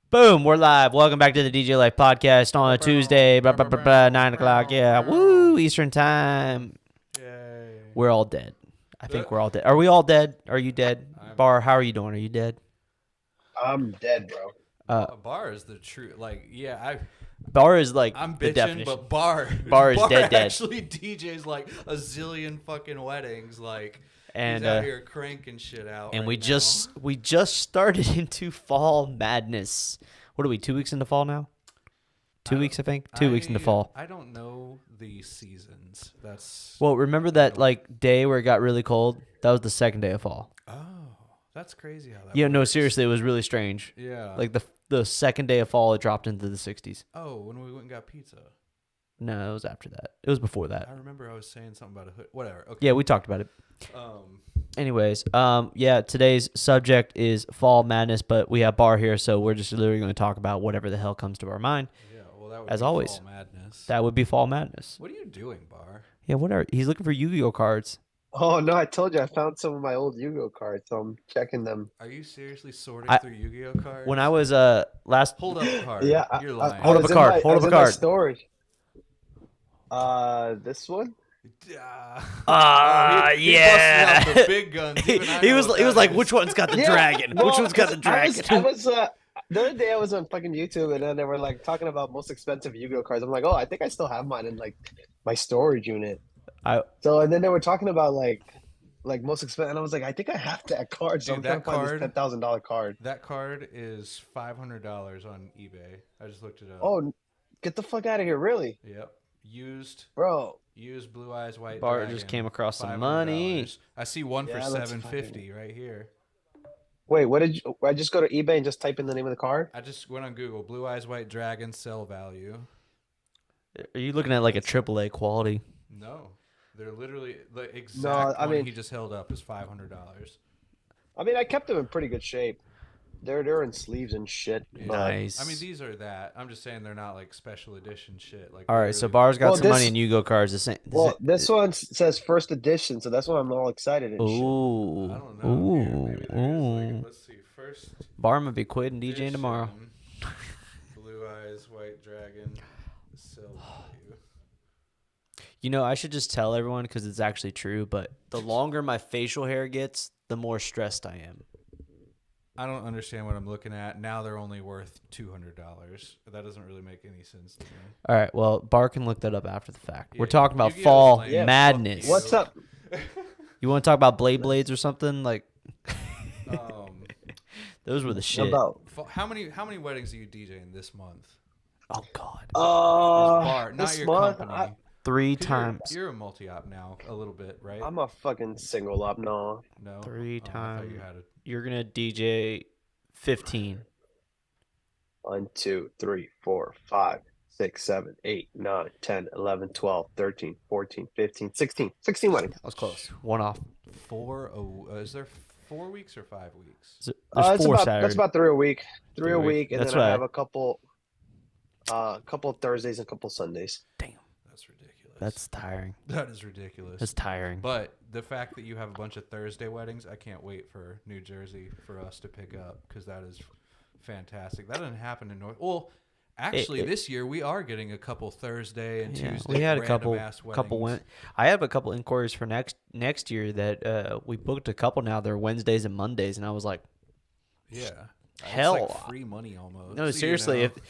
Boom, we're live. Welcome back to the DJ Life Podcast on a Tuesday, 9 o'clock. Yeah, woo, Eastern time. Yay. We're all dead. I think we're all dead. Are we all dead? Are you dead? Barr, how are you doing? Are you dead? I'm dead, bro. Barr is the true, Barr is like I'm the bitching, definition. but Barr is dead. Actually DJs like a zillion fucking weddings, And he's out here cranking shit out. And right we just started into fall madness. What are we? 2 weeks into fall now? 2 weeks, I think. 2 weeks into fall. I don't know the seasons. Well, remember that day where it got really cold? That was the second day of fall. Oh, that's crazy how that. Yeah, no, works. seriously, it was really strange. Yeah. Like the second day of fall, it dropped into the 60s. Oh, when we went and got pizza. No, it was after that. It was before that. I remember I was saying something about a hood. Whatever. Okay. Yeah, we talked about it. Anyways, yeah, today's subject is fall madness, but we have Barr here, so we're just literally going to talk about whatever the hell comes to our mind. Yeah, well, that would As be always. fall madness. That would be fall madness. What are you doing, Barr? Yeah, whatever. He's looking for Yu-Gi-Oh cards. Oh no, I told you I found some of my old Yu-Gi-Oh cards, so I'm checking them. Are you seriously sorting through Yu-Gi-Oh cards? When I was last Hold up a card. Yeah, You're lying. Hold up a card. Hold up a card. Storage. This one. Yeah. Yeah. He busted out the big guns. He was like, which one's got the dragon? Well, Which one's got the dragon? I was the other day I was on fucking YouTube and then they were like talking about most expensive Yu-Gi-Oh cards. I'm like, oh, I think I still have mine in like my storage unit. And then they were talking about like most expensive, and I was like, I think I have that card. So Dude, I'm trying to find this $10,000 card. That card is $500 on eBay. I just looked it up. Oh, get the fuck out of here! Really? Yep. Used Blue Eyes White Barr Dragon, just came across some $500. money. I see one for Yeah, that's $750 right here. Wait, what did you? I just go to eBay and just type in the name of the card. I just went on Google. Blue Eyes White Dragon sell value. Are you looking at like a AAA quality? No, they're literally the exact one he just held up is $500. I mean, I kept them in pretty good shape. They're in sleeves and shit. Yeah. Nice. I mean, these are that. I'm just saying they're not like special edition shit. Like, all right, so Barr's got some money in Yu-Gi-Oh cards. This one says first edition, so that's why I'm all excited and shit. Ooh. I don't know. Here, let's see. First. Barr might be quitting DJing tomorrow. Blue Eyes White Dragon sell value. You know, I should just tell everyone because it's actually true, but the longer my facial hair gets, the more stressed I am. I don't understand what I'm looking at. Now they're only worth $200. That doesn't really make any sense to me. All right, well, Barr can look that up after the fact. Yeah, We're talking about Yu-Gi-Oh's fall lame. madness. What's up? You want to talk about Blades or something? Like, those were the shit. How many weddings are you DJing this month? Oh God. Barr, not this your month, company. 3 times. You're a multi-op now, a little bit, right? I'm a fucking single up. No. 3 Oh, I times. thought you had it. You're gonna DJ 15. 1, 2, 3, 4, 5, 6, 7, 8, 9, 10, 11, 12, 13, 14, 15, 16. 16 weddings. That was close. One off. Is there 4 weeks or 5 weeks? There's 4 Saturdays. That's about 3 a week. 3 a a week. week, and That's then I right. have a couple of Thursdays and a couple Sundays. Damn. That's ridiculous. That's tiring. That is ridiculous. That's tiring. But the fact that you have a bunch of Thursday weddings, I can't wait for New Jersey for us to pick up because that is fantastic. That doesn't happen in North. Well, actually, this year we are getting a couple Thursday and Tuesday. We had a couple weddings. I have a couple inquiries for next year that we booked a couple now. They're Wednesdays and Mondays, and I was like, yeah, hell, it's like free money almost. No, seriously, you know? If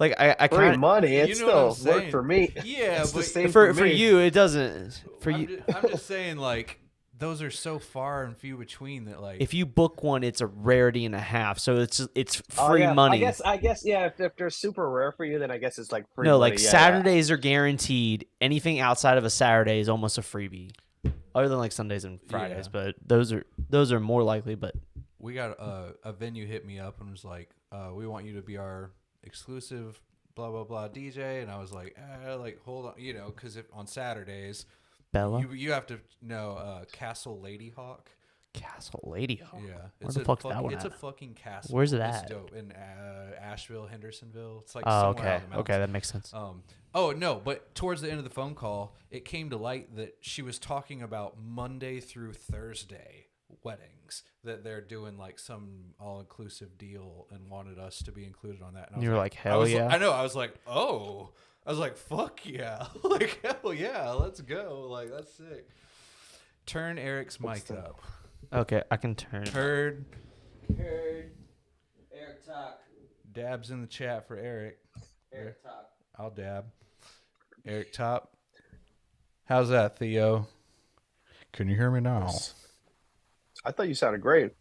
I Free kind of money, it You know what still I'm worked for me. Yeah, It's the but same for me. you it doesn't. For you, I'm just saying, like, those are so far and few between that, like, if you book one, it's a rarity and a half. So it's Oh, free yeah. money. I guess, yeah. If they're super rare for you, then I guess it's like free. No, money. like Yeah, Saturdays are guaranteed. Anything outside of a Saturday is almost a freebie, other than like Sundays and Fridays. Yeah. But those are more likely. But we got a venue hit me up and was like, we want you to be our exclusive blah blah blah DJ, and I was like, hold on, you know, because if on Saturdays, Bella, you have to know Castle Lady Hawk. Castle Lady Hawk. Yeah, Where the fuck's that one It's at? a fucking castle. Where's it It's at? dope in Asheville, Hendersonville. It's like Oh, somewhere okay, out in the okay, that makes sense. Oh no, but towards the end of the phone call, it came to light that she was talking about Monday through Thursday weddings that they're doing like some all-inclusive deal and wanted us to be included on that. And you were like, hell yeah. I know. I was like, oh. I was like, fuck yeah. Like, hell yeah. Let's go. Like, that's sick. Turn Erik's mic up. Okay, I can turn Turd. Erik talk. Dabs in the chat for Erik. Erik talk. I'll dab. Erik top. How's that, Theo? Can you hear me now? I thought you sounded great.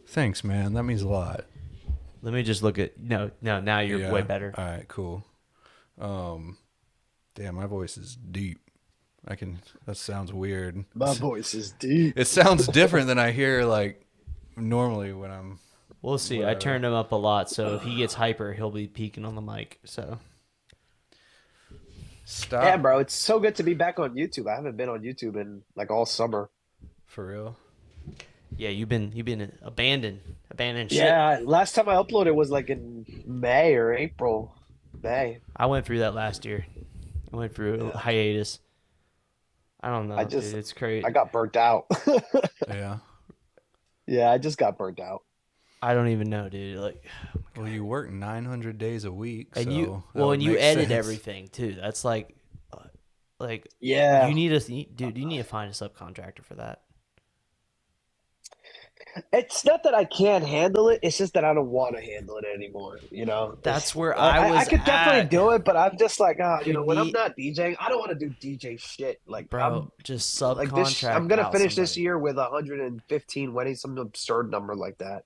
Thanks, man. That means a lot. Let me just look at no. Now you're way better. All right, cool. Damn, my voice is deep. That sounds weird. My voice is deep. It sounds different than I hear like normally when I'm. We'll see. Whatever. I turned him up a lot, so if he gets hyper, he'll be peeking on the mic. So. Stop. Yeah, bro, it's so good to be back on YouTube. I haven't been on YouTube in like all summer. For real? Yeah, you've been abandoned shit. Yeah, last time I uploaded was like in May or April. May. I went through that last year. I went through a hiatus. I don't know, dude. It's crazy. I got burnt out. Yeah. Yeah, I just got burnt out. I don't even know, dude. Like, well, you work 900 days a week, and so you edit everything too. That's like, yeah. You need to find a subcontractor for that. It's not that I can't handle it. It's just that I don't want to handle it anymore. You know, that's where I could definitely do it, but I'm just like, when I'm not DJing, I don't want to do DJ shit. Like, bro, just subcontract. I'm gonna finish this year with 115 weddings, some absurd number like that.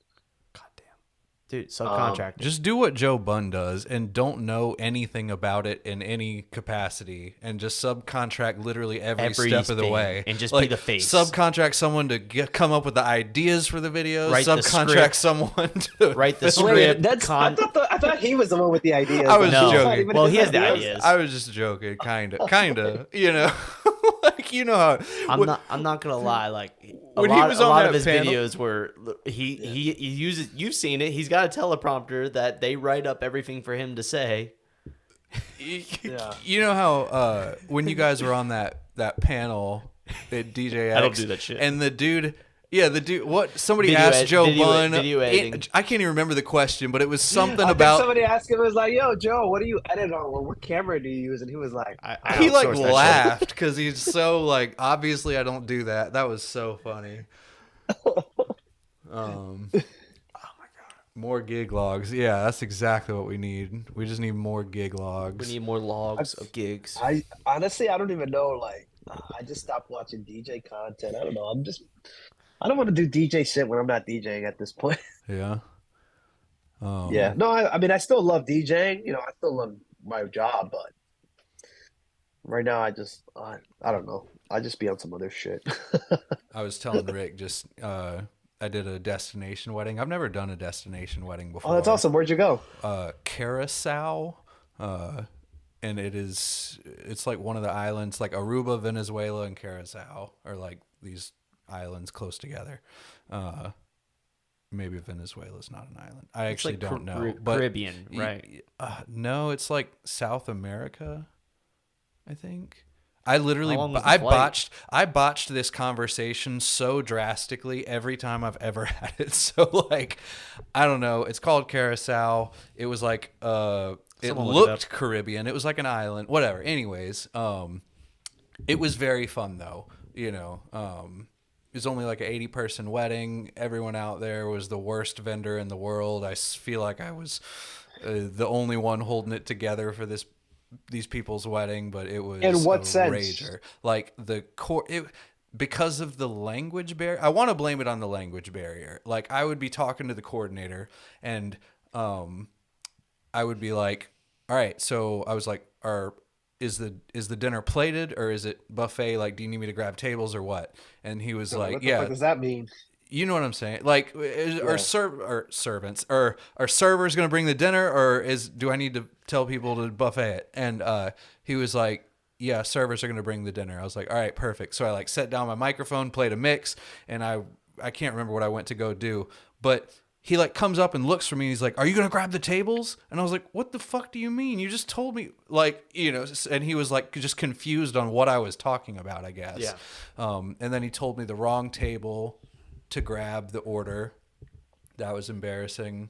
Dude, subcontractor. Just do what Joe Bunn does and don't know anything about it in any capacity and just subcontract literally every step of the way. And just be the face. Subcontract someone to come up with the ideas for the videos. Subcontract someone to write the script. I thought he was the one with the ideas. I was joking. Well, he has the ideas. I was just joking. Kinda. You know? Like, you know how... I'm not going to lie. Like, a when lot, he was on a lot that of his panel, videos where he uses, you've seen it, he's got a teleprompter that they write up everything for him to say. Yeah. You know how when you guys were on that panel at DJX, I don't do that shit. And the dude, somebody asked Joe Bunn. Video editing. I can't even remember the question, but it was something I about. Think somebody asked him, it was like, "Yo, Joe, what do you edit on? Or what camera do you use?" And he was like, he like laughed because he's so like, obviously I don't do that. That was so funny. Oh my god, more gig logs. Yeah, that's exactly what we need. We just need more gig logs. We need more logs of gigs. I honestly, I don't even know. Like, I just stopped watching DJ content. I don't know. I don't want to do DJ shit when I'm not DJing at this point. Yeah. Yeah. No, I mean, I still love DJing. You know, I still love my job, but right now I don't know. I just be on some other shit. I was telling Rick I did a destination wedding. I've never done a destination wedding before. Oh, that's awesome. Where'd you go? Curacao. And it's like one of the islands, like Aruba, Venezuela, and Curacao are like these islands close together. Maybe Venezuela's not an island. I actually don't know. But Caribbean, right? No, it's like South America, I think. I botched this conversation so drastically every time I've ever had it. So like, I don't know. It's called Curacao. It was like it looked Caribbean. It was like an island. Whatever. Anyways, it was very fun though. You know, it was only like an 80-person wedding. Everyone out there was the worst vendor in the world. I feel like I was the only one holding it together for these people's wedding, but it was in what sense? Rager. Like because of the language barrier. I want to blame it on the language barrier. Like I would be talking to the coordinator and I would be like, all right, so I was like, is the dinner plated or is it buffet? Like, do you need me to grab tables or what? And he was like, what the fuck does that mean? You know what I'm saying? Like, are servants or are servers going to bring the dinner or do I need to tell people to buffet it? And he was like, yeah, servers are going to bring the dinner. I was like, all right, perfect. So I like set down my microphone, played a mix, and I can't remember what I went to go do, but he like comes up and looks for me and he's like, are you going to grab the tables? And I was like, what the fuck do you mean? You just told me, like, you know, and he was like just confused on what I was talking about, I guess. Yeah. And then he told me the wrong table to grab the order. That was embarrassing.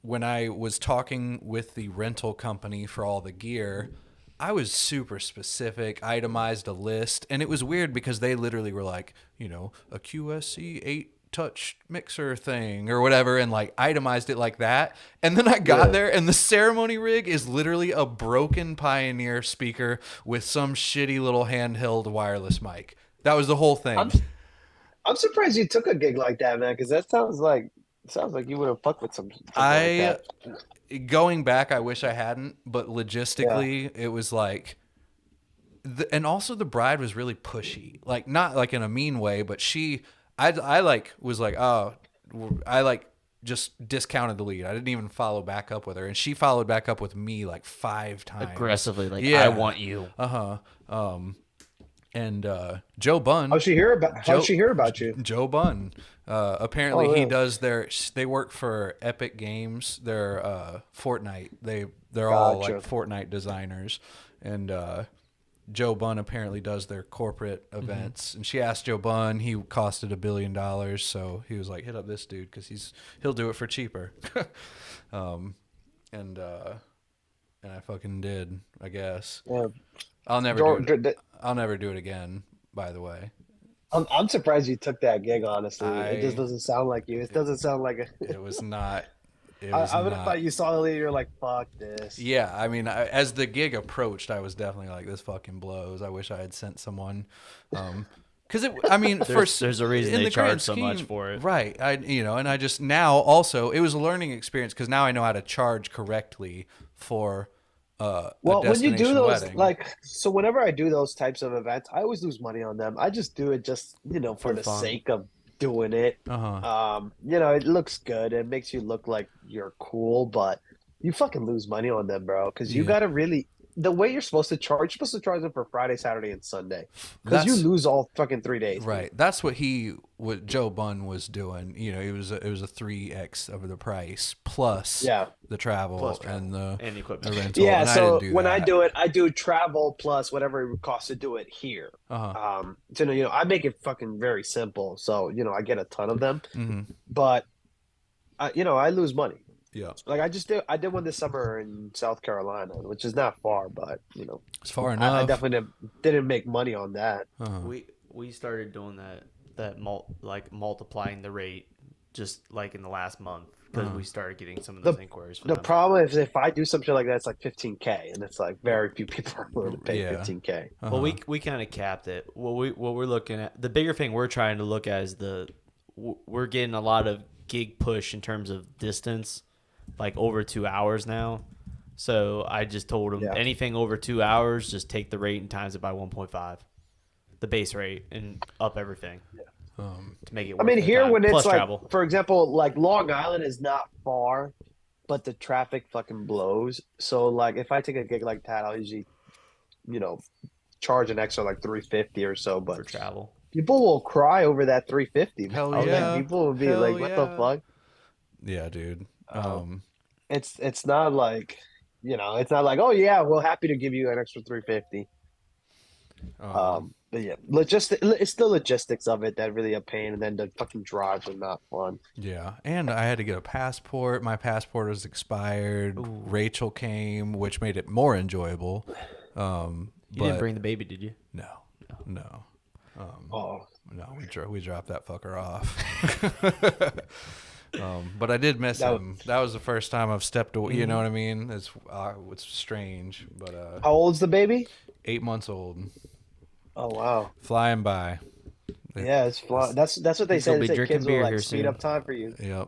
When I was talking with the rental company for all the gear, I was super specific, itemized a list, and it was weird because they literally were like, a QSC 8-touch mixer thing or whatever, and like itemized it like that. And then I got there, and the ceremony rig is literally a broken Pioneer speaker with some shitty little handheld wireless mic. That was the whole thing. I'm surprised you took a gig like that, man, because that sounds like you would have fucked with something like that. Going back, I wish I hadn't, but logistically, it was like, and also the bride was really pushy, like not like in a mean way, but I like was like, oh, I like just discounted the lead. I didn't even follow back up with her, and she followed back up with me like 5 times aggressively, like I want you. And Joe Bunn. How'd she hear about you? Joe Bunn. Apparently he does they work for Epic Games. They're Fortnite. They're all like Fortnite designers. And Joe Bunn apparently does their corporate events. And she asked Joe Bunn, he costed $1 billion, so he was like, hit up this dude because he'll do it for cheaper. And I fucking did, I guess. Yeah. I'll never do it again, by the way. I'm surprised you took that gig, honestly. It just doesn't sound like you. It doesn't sound like it was not. I would have thought you saw the lead, you're like, fuck this. Yeah, I mean, as the gig approached, I was definitely like, this fucking blows. I wish I had sent someone. Because there's a reason they charge so much for it, right? And I just now also it was a learning experience because now I know how to charge correctly for. When you do those, so whenever I do those types of events, I always lose money on them. I just do it for the sake of doing it. It looks good. It makes you look like you're cool, but you fucking lose money on them, bro. Because you gotta really. The way you're supposed to charge them for Friday, Saturday, and Sunday, because you lose all fucking 3 days. Right. Dude. That's what Joe Bunn was doing. It was a 3x of the price plus the travel and the equipment. The rental. Yeah. So when I do it, I do travel plus whatever it would cost to do it here. I make it fucking very simple. So I get a ton of them, but I lose money. Yeah, like I did one this summer in South Carolina, which is not far, but it's far enough. I definitely didn't make money on that. We started doing that multiplying the rate just like in the last month because we started getting some of those inquiries. The problem is if I do something like that, it's like $15K, and it's like very few people are willing to pay $15K. Well, we kind of capped it. What we're looking at, the bigger thing we're trying to look at is we're getting a lot of gig push in terms of distance. Like over 2 hours now. So I just told him anything over 2 hours, just take the rate and times it by 1.5, the base rate, and up everything to make it worth here time. when Plus it's like, travel. For example, like Long Island is not far, but the traffic fucking blows. So like if I take a gig like that, I'll usually, charge an extra like $350 or so. But for travel, people will cry over that $350. Hell yeah. People will be like, what the fuck? Yeah, dude. It's not like it's not like, oh yeah, we're happy to give you an extra $350. But yeah, it's the logistics of it that really a pain, and then the fucking drives are not fun. Yeah, and I had to get a passport. My passport was expired. Ooh. Rachel came, which made it more enjoyable. You didn't bring the baby, did you? No. No, we we dropped that fucker off. But I did miss him. That was the first time I've stepped away. You know what I mean? It's strange, but how old's the baby? 8 months old. Oh wow, flying by. Yeah, it's flying. That's what they say. They say kids will like speed up time for you. Yep.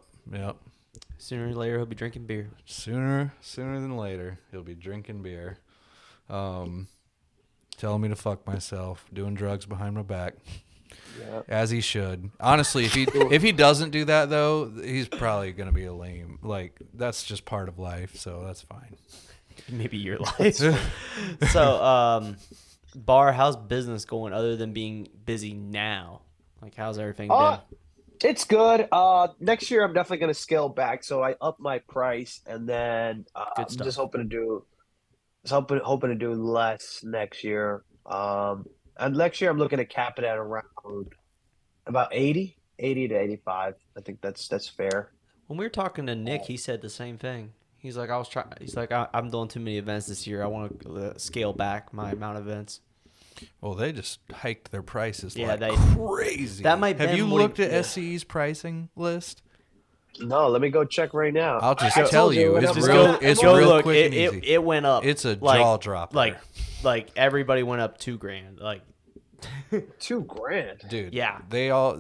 Sooner or later, he'll be drinking beer. Sooner than later, he'll be drinking beer. Telling me to fuck myself, doing drugs behind my back. Yeah. As he should. Honestly, if he doesn't do that though, he's probably gonna be a lame. Like that's just part of life, so that's fine. Maybe your life. So, Barr, how's business going other than being busy now? Like, how's everything been? It's good. Next year I'm definitely gonna scale back, so I up my price, and then I'm just hoping to do less next year. And next year I'm looking to cap it at around about 80 to 85. I think that's fair. When we were talking to Nick, he said the same thing. He's like, I'm doing too many events this year. I want to scale back my amount of events. Well, they just hiked their prices crazy. That might. Have you looked at SCE's pricing list? No, let me go check right now. I'll just tell you, it's real quick and easy. It went up. It's a jaw dropper. Like everybody went up $2,000. Like $2,000, dude. Yeah, they all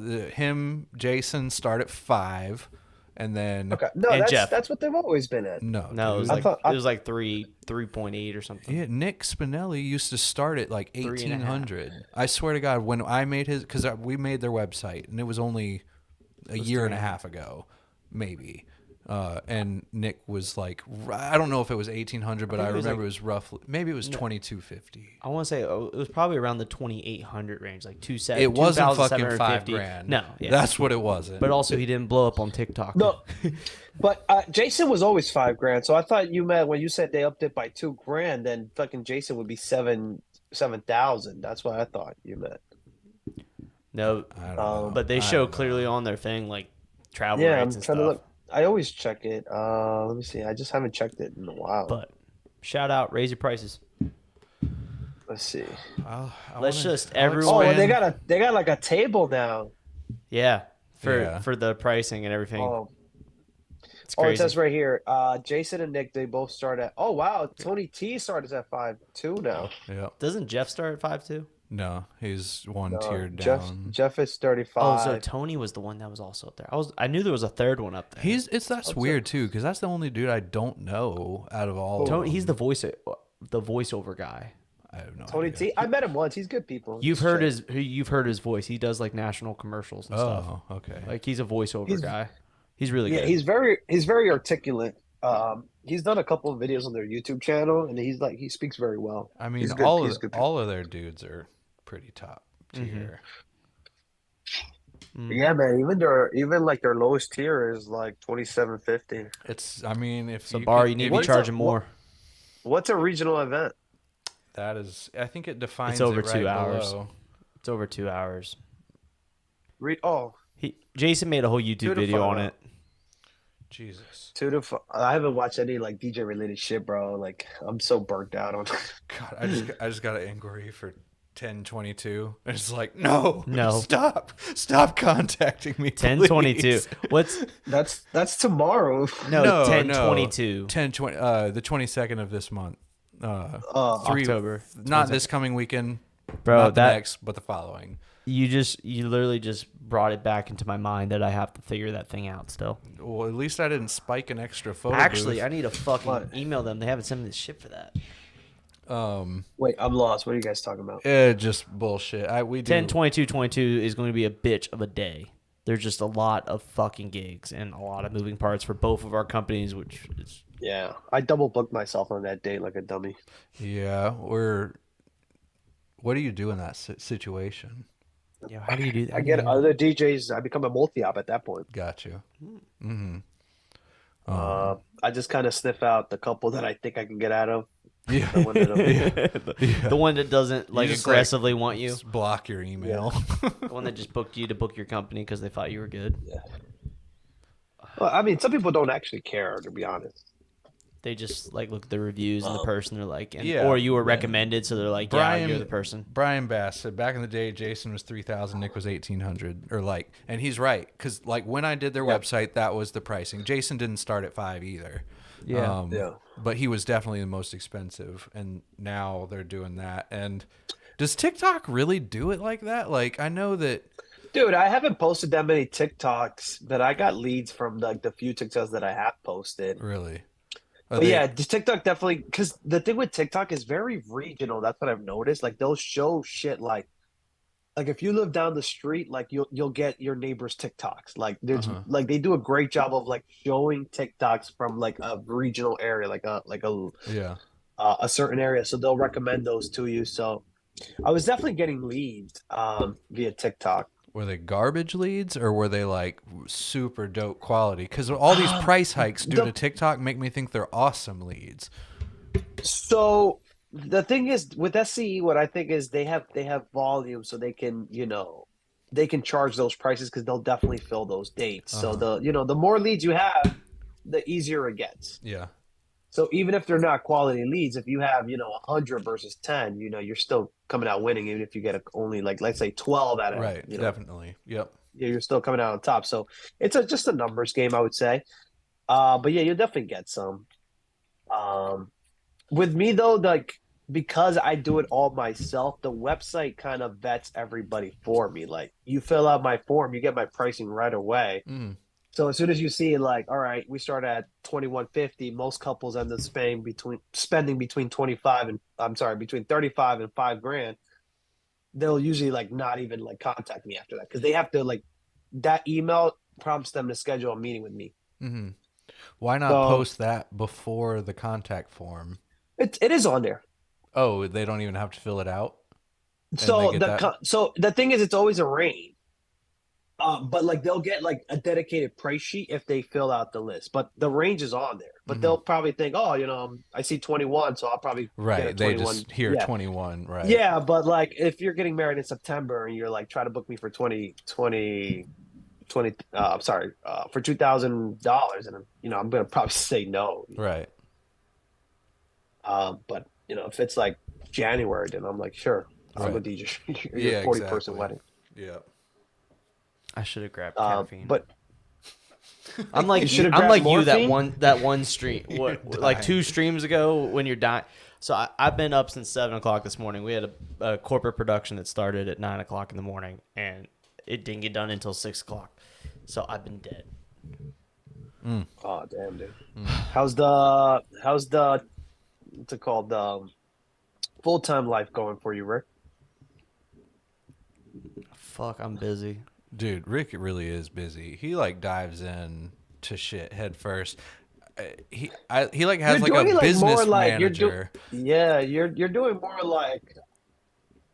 Jason start at 5, and then that's what they've always been at. No, it was like 3.8 or something. Yeah, Nick Spinelli used to start at like 1,800. I swear to God, when I made because we made their website, and it was only a year and a half ago, maybe. And Nick was like, I don't know if it was 1,800, but I remember it was roughly, maybe it was 2,250. I want to say it was probably around the 2,800 range, like 2,700. It wasn't fucking $5,000. No, that's what it wasn't. But also, he didn't blow up on TikTok. No, but Jason was always $5,000. So I thought you meant when you said they upped it by $2,000, then fucking Jason would be 7,000. That's what I thought you meant. No, I don't know. But they show clearly on their thing like travel rates and stuff. To look. I always check it. Let me see. I just haven't checked it in a while. But shout out, raise your prices. Let's see. Everyone. Oh, they got like a table now. Yeah, for the pricing and everything. Oh, it says right here. Jason and Nick, they both start at. Oh wow, Tony T starts at 5.2 now. Yeah. Doesn't Jeff start at 5.2? No, he's one tier down. Jeff is 35. Oh, so Tony was the one that was also up there. I knew there was a third one up there. That's weird too, because that's the only dude I don't know out of all. Tony, he's the voiceover guy. I have no Tony idea. T. I met him once. He's good people. You've heard his voice. He does like national commercials and stuff. Oh, okay. Like he's a voiceover guy. He's really good. Yeah, he's very articulate. He's done a couple of videos on their YouTube channel, and he speaks very well. I mean, all of their dudes are pretty top tier. Mm-hmm. Yeah, man. Even like their lowest tier is like 2750. It's. I mean, if so Barr, you need to be charging more. What's a regional event? That is. I think it defines. It's over it right 2 hours. Below. It's over 2 hours. Jason made a whole YouTube video on it. Jesus. 2 to 5. I haven't watched any like DJ related shit, bro. Like I'm so burnt out on. God, I just got an inquiry for 1022. And it's like, no, stop contacting me. 1022. What's that's tomorrow. No, 1022. 1020. The 22nd of this month. October. Not this coming weekend, bro. Not the next, but the following. You literally just brought it back into my mind that I have to figure that thing out still. Well, at least I didn't spike an extra photo. Actually, booth. I need to fucking email them. They haven't sent me the shit for that. Wait, I'm lost. What are you guys talking about? Just bullshit. 10/22/22 is going to be a bitch of a day. There's just a lot of fucking gigs and a lot of moving parts for both of our companies, which is I double booked myself on that date like a dummy. Yeah, what do you do in that situation? Yeah, how do you do that? I get other DJs. I become a multi-op at that point. Got you. Mm-hmm. I just kind of sniff out the couple that I think I can get out of. Yeah. The one that doesn't like aggressively want you. Just block your email. Yeah. The one that just booked you to book your company because they thought you were good. Yeah. Well, I mean, some people don't actually care, to be honest. They just like look at the reviews and the person they're like, or you were recommended, so they're like, you're the person. Brian Bass said back in the day, Jason was 3,000, Nick was 1,800, and he's right because like when I did their website, that was the pricing. Jason didn't start at 5 either. Yeah. But he was definitely the most expensive, and now they're doing that. And does TikTok really do it like that? Like I know that. Dude, I haven't posted that many TikToks, but I got leads from like the few TikToks that I have posted. Really? But yeah, TikTok definitely, because the thing with TikTok is very regional. That's what I've noticed. Like they'll show shit like if you live down the street, like you'll get your neighbor's TikToks. Like there's like they do a great job of like showing TikToks from like a regional area, like a certain area. So they'll recommend those to you. So I was definitely getting leads via TikTok. Were they garbage leads or were they like super dope quality? Because all these price hikes due to TikTok make me think they're awesome leads. So the thing is with SCE, what I think is they have volume, so they can they can charge those prices because they'll definitely fill those dates. So the more leads you have, the easier it gets. Yeah. So even if they're not quality leads, if you have 100 versus 10, you're still coming out winning. Even if you get only like let's say 12 out of right, definitely, yep. Yeah, you're still coming out on top. So it's just a numbers game, I would say. But yeah, you'll definitely get some. With me though, like because I do it all myself, the website kind of vets everybody for me. Like you fill out my form, you get my pricing right away. So as soon as you see like, all right, we start at $2,150. Most couples end up spending between between $35 and $5,000. They'll usually like not even like contact me after that because they have to like that email prompts them to schedule a meeting with me. Why not post that before the contact form? It is on there. Oh, they don't even have to fill it out. So the thing is, it's always arranged. But like they'll get like a dedicated price sheet if they fill out the list. But the range is on there. But they'll probably think, oh, I see 21, so I'll probably get a 21. They just hear 21, right? Yeah, but like if you're getting married in September and you're like try to book me for for $2,000, and I'm gonna probably say no. Right. But if it's like January, then I'm like, sure, I'll go DJ your 40-person wedding. Yeah. I should have grabbed caffeine. But I'm like you that one stream like 2 streams ago when you're dying. So I've been up since 7 o'clock this morning. We had a corporate production that started at 9 o'clock in the morning, and it didn't get done until 6 o'clock. So I've been dead. Oh damn, dude. How's the what's it called, full-time life going for you, Rick? Fuck, I'm busy. Dude, Rick really is busy. He like dives in to shit head first. He like has like a business manager. You're doing more like,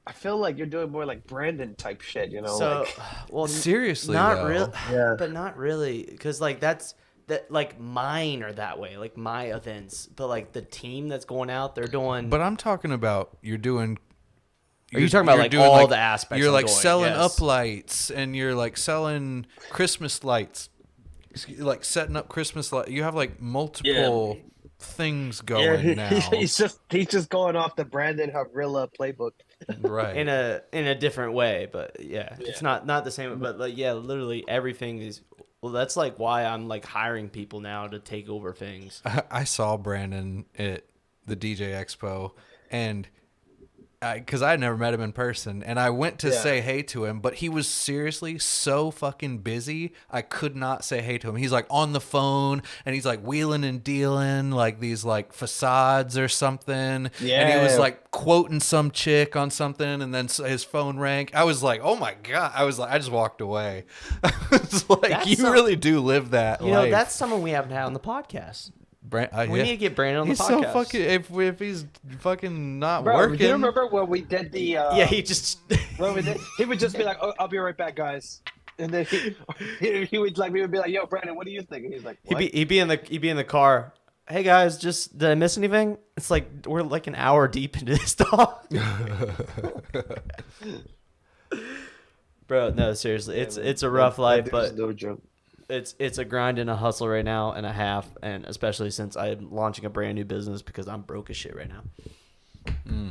I feel like you're doing more like Brandon type shit, So, like, well, seriously, not really, but not really, because like that like mine are that way, like my events, but like the team that's going out, they're doing. But I'm talking about you're doing. Are you talking about like all the aspects? You're like selling up lights, and you're like selling Christmas lights, like setting up Christmas lights. You have like multiple things going now. He's just going off the Brandon Havrilla playbook, right? In a different way, but it's not the same. But like literally everything is. Well, that's like why I'm like hiring people now to take over things. I saw Brandon at the DJ Expo, and. Because I had never met him in person, and I went to say hey to him, but he was seriously so fucking busy, I could not say hey to him. He's like on the phone, and he's like wheeling and dealing like these like facades or something. Yeah. And he was like quoting some chick on something, and then his phone rang. I was like, oh my God. I was like, I just walked away. I was like, really do live that life. That's someone we haven't had on the podcast. We need to get Brandon on the podcast. So fucking if he's fucking not working. Do you remember when we did the? He just. He would just be like, "Oh, I'll be right back, guys," and then we would be like, "Yo, Brandon, what do you think?" And he's like, what? He'd be in the car. Hey guys, did I miss anything? It's like we're like an hour deep into this talk. Bro, no, seriously, it's a rough life, but. No joke. It's a grind and a hustle right now and a half, and especially since I'm launching a brand new business because I'm broke as shit right now.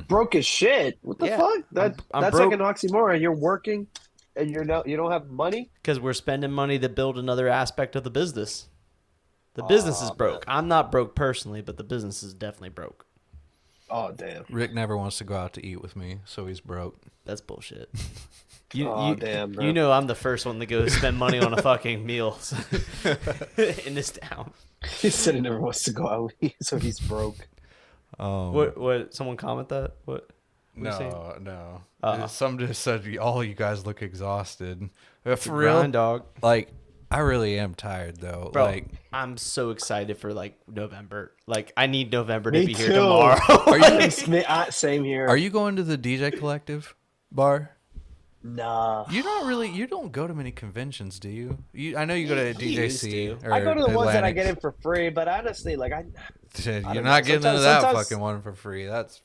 Broke as shit? What the fuck? That's broke. Like an oxymoron. You're working, and you don't have money because we're spending money to build another aspect of the business. The business is broke. Man. I'm not broke personally, but the business is definitely broke. Oh damn! Rick never wants to go out to eat with me, so he's broke. That's bullshit. Damn, bro. You know I'm the first one to go spend money on a fucking meal in this town. He said he never wants to go out, so he's broke. What? Someone comment that? What? No. Some just said all you guys look exhausted. For real, dog. Like I really am tired though. Bro, like I'm so excited for like November. Like I need November to be here tomorrow. Are you? Same here. Are you going to the DJ Collective bar? Nah. You don't go to many conventions, do you? I know you go to DJC. I go to the ones that I get in for free, but honestly, like you're not getting into that fucking one for free. That's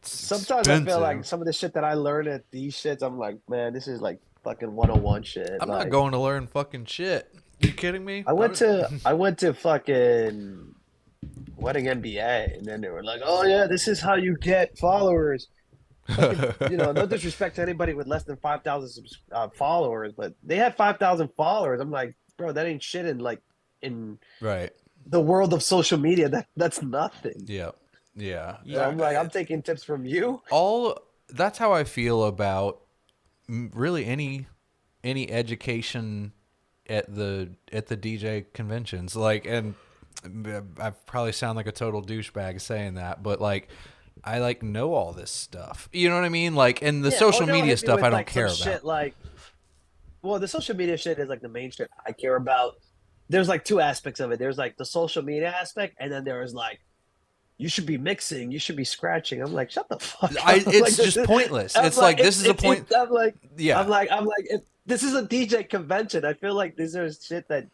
Sometimes expensive. I feel like some of the shit that I learn at these shits, I'm like, man, this is like fucking 101 shit. I'm not going to learn fucking shit. You kidding me? I went to fucking Wedding NBA, and then they were like, oh yeah, this is how you get followers. Fucking, no disrespect to anybody with less than 5,000 followers, but they had 5,000 followers. I'm like, bro, that ain't shit in right the world of social media. That's nothing. Yeah. So I'm like, I'm taking tips from you. That's how I feel about really any education at the DJ conventions. Like, and I probably sound like a total douchebag saying that, but like, I like know all this stuff. You know what I mean? Like, and the social media stuff I don't care about. Shit like, well, the social media shit is like the main shit I care about. There's like two aspects of it. There's like the social media aspect, and then there's like, you should be mixing, you should be scratching. I'm like, shut the fuck up. It's just pointless. It's like this is a point. I'm like, yeah. I'm like, this is a DJ convention. I feel like these are shit that,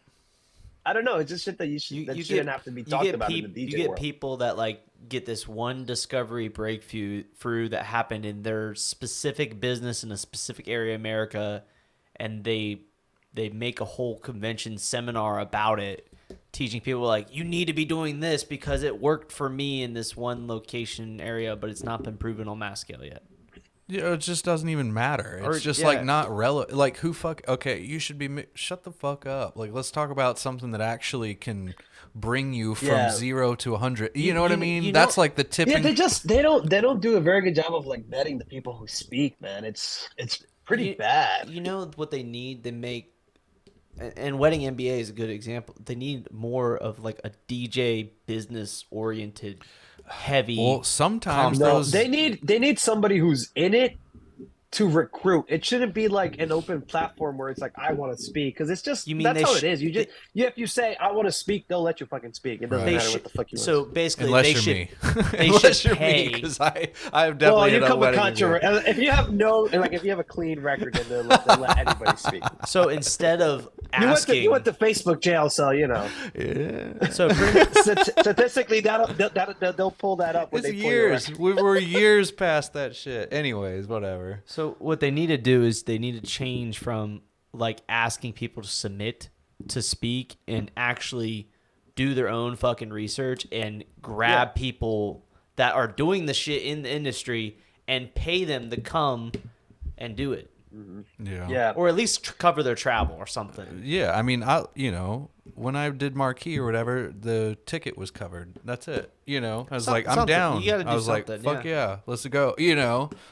I don't know. It's just shit that you shouldn't have to be talked about in the DJ You get world. people that like get this one discovery breakthrough that happened in their specific business in a specific area of America, and they make a whole convention seminar about it, teaching people like, you need to be doing this because it worked for me in this one location area, but it's not been proven on mass scale yet. Yeah, it just doesn't even matter. It's just like not relevant. Like okay, you should be shut the fuck up. Like, let's talk about something that actually can bring you from 0 to 100. You know what I mean? That's like the tipping. Yeah, they don't do a very good job of like vetting the people who speak, man. It's pretty bad. You know what they need? They make, and Wedding NBA is a good example. They need more of like a DJ business oriented, heavy. Well, sometimes they need somebody who's in it to recruit. It shouldn't be like an open platform where it's like, I want to speak, because it's just that's how it is. If you say I want to speak, they'll let you fucking speak. It doesn't matter what the fuck you want. So basically, unless you're me, unless you're me, because I've definitely you come with controversy. If you have if you have a clean record, then they'll let anybody speak. So instead of asking, you went to Facebook jail, so you know. Yeah. So statistically, they'll pull that up. It's years. We were years past that shit. Anyways, whatever. So what they need to do is they need to change from like asking people to submit to speak and actually do their own fucking research and grab people that are doing the shit in the industry and pay them to come and do it. Yeah. Or at least cover their travel or something. Yeah, I mean, when I did Marquee or whatever, the ticket was covered. That's it. I was like, I'm down. You gotta do I was like, fuck yeah, let's go.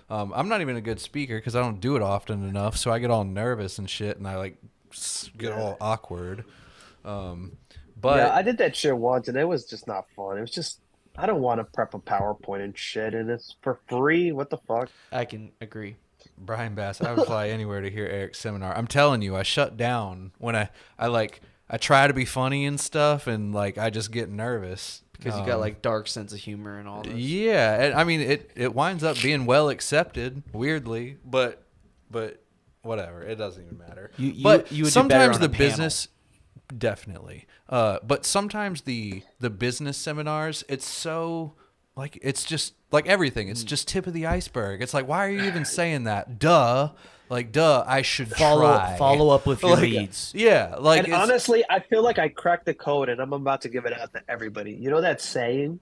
I'm not even a good speaker because I don't do it often enough, so I get all nervous and shit, and I like get all awkward. But I did that shit once, and it was just not fun. It was just, I don't want to prep a PowerPoint and shit, and it's for free. What the fuck? I can agree. Brian Bass, I would fly anywhere to hear Erik's seminar. I'm telling you, I shut down when I try to be funny and stuff, and like I just get nervous because you got like dark sense of humor and all this. Yeah, and I mean it winds up being well accepted, weirdly, but whatever, it doesn't even matter. You would do sometimes better on the a panel. business, definitely, but sometimes the business seminars, it's so. Like, it's just, like everything, it's just tip of the iceberg. It's like, why are you even saying that? Duh. Like, duh, I should try. Follow up with your leads. Yeah. Like, and honestly, I feel like I cracked the code, and I'm about to give it out to everybody. You know that saying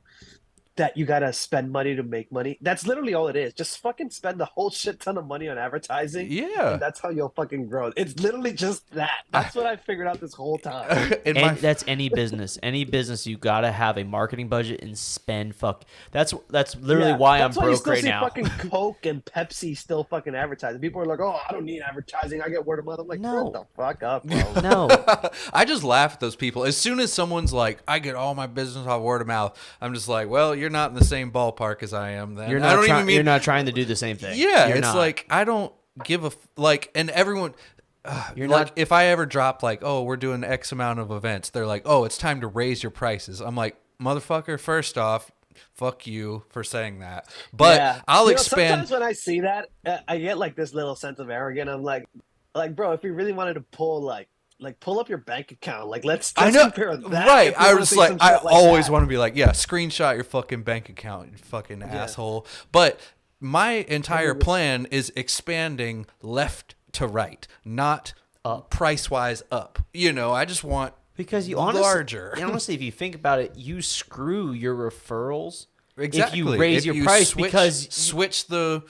that you got to spend money to make money? That's literally all it is. Just fucking spend a whole shit ton of money on advertising. Yeah. And that's how you'll fucking grow. It's literally just that. That's what I figured out this whole time. That's any business. Any business, you got to have a marketing budget and spend That's literally why I'm broke right now. That's why you still see fucking Coke and Pepsi still fucking advertising. People are like, oh, I don't need advertising. I get word of mouth. I'm like, shut the fuck up, bro. No. I just laugh at those people. As soon as someone's like, I get all my business off word of mouth, I'm just like, well, you're not in the same ballpark as I am. Then you're not trying to do the same thing. Yeah, you're it's not. like I don't give a and everyone. You're like not. If I ever drop like, oh, we're doing X amount of events, they're like, oh, it's time to raise your prices. I'm like, motherfucker. First off, fuck you for saying that. But I'll expand. Sometimes when I see that, I get like this little sense of arrogance. I'm like, bro, if you really wanted to pull pull up your bank account. Like, let's compare that. Right. I was like, I always want to be like, yeah, screenshot your fucking bank account, you fucking asshole. But my entire plan is expanding left to right, not price-wise up. You know, I just want because larger. Honestly, if you think about it, you screw your referrals. Exactly. If you raise your price because switch the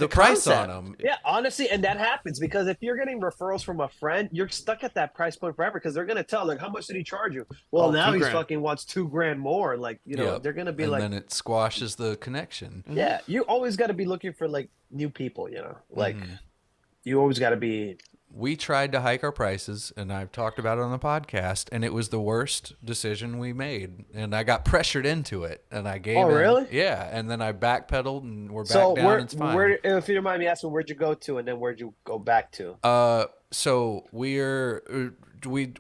price on them. Yeah, honestly, and that happens because if you're getting referrals from a friend, you're stuck at that price point forever because they're gonna tell like, how much did he charge you? Well, now he fucking wants $2,000 more. Like, you know, they're gonna be and like, then it squashes the connection. Yeah, you always got to be looking for like new people. You know, like you always got to be. We tried to hike our prices, and I've talked about it on the podcast, and it was the worst decision we made. And I got pressured into it, and I gave. Oh, really? Yeah, and then I backpedaled, and we're back down. And it's fine. If you don't mind me asking, where'd you go to, and then where'd you go back to? So we're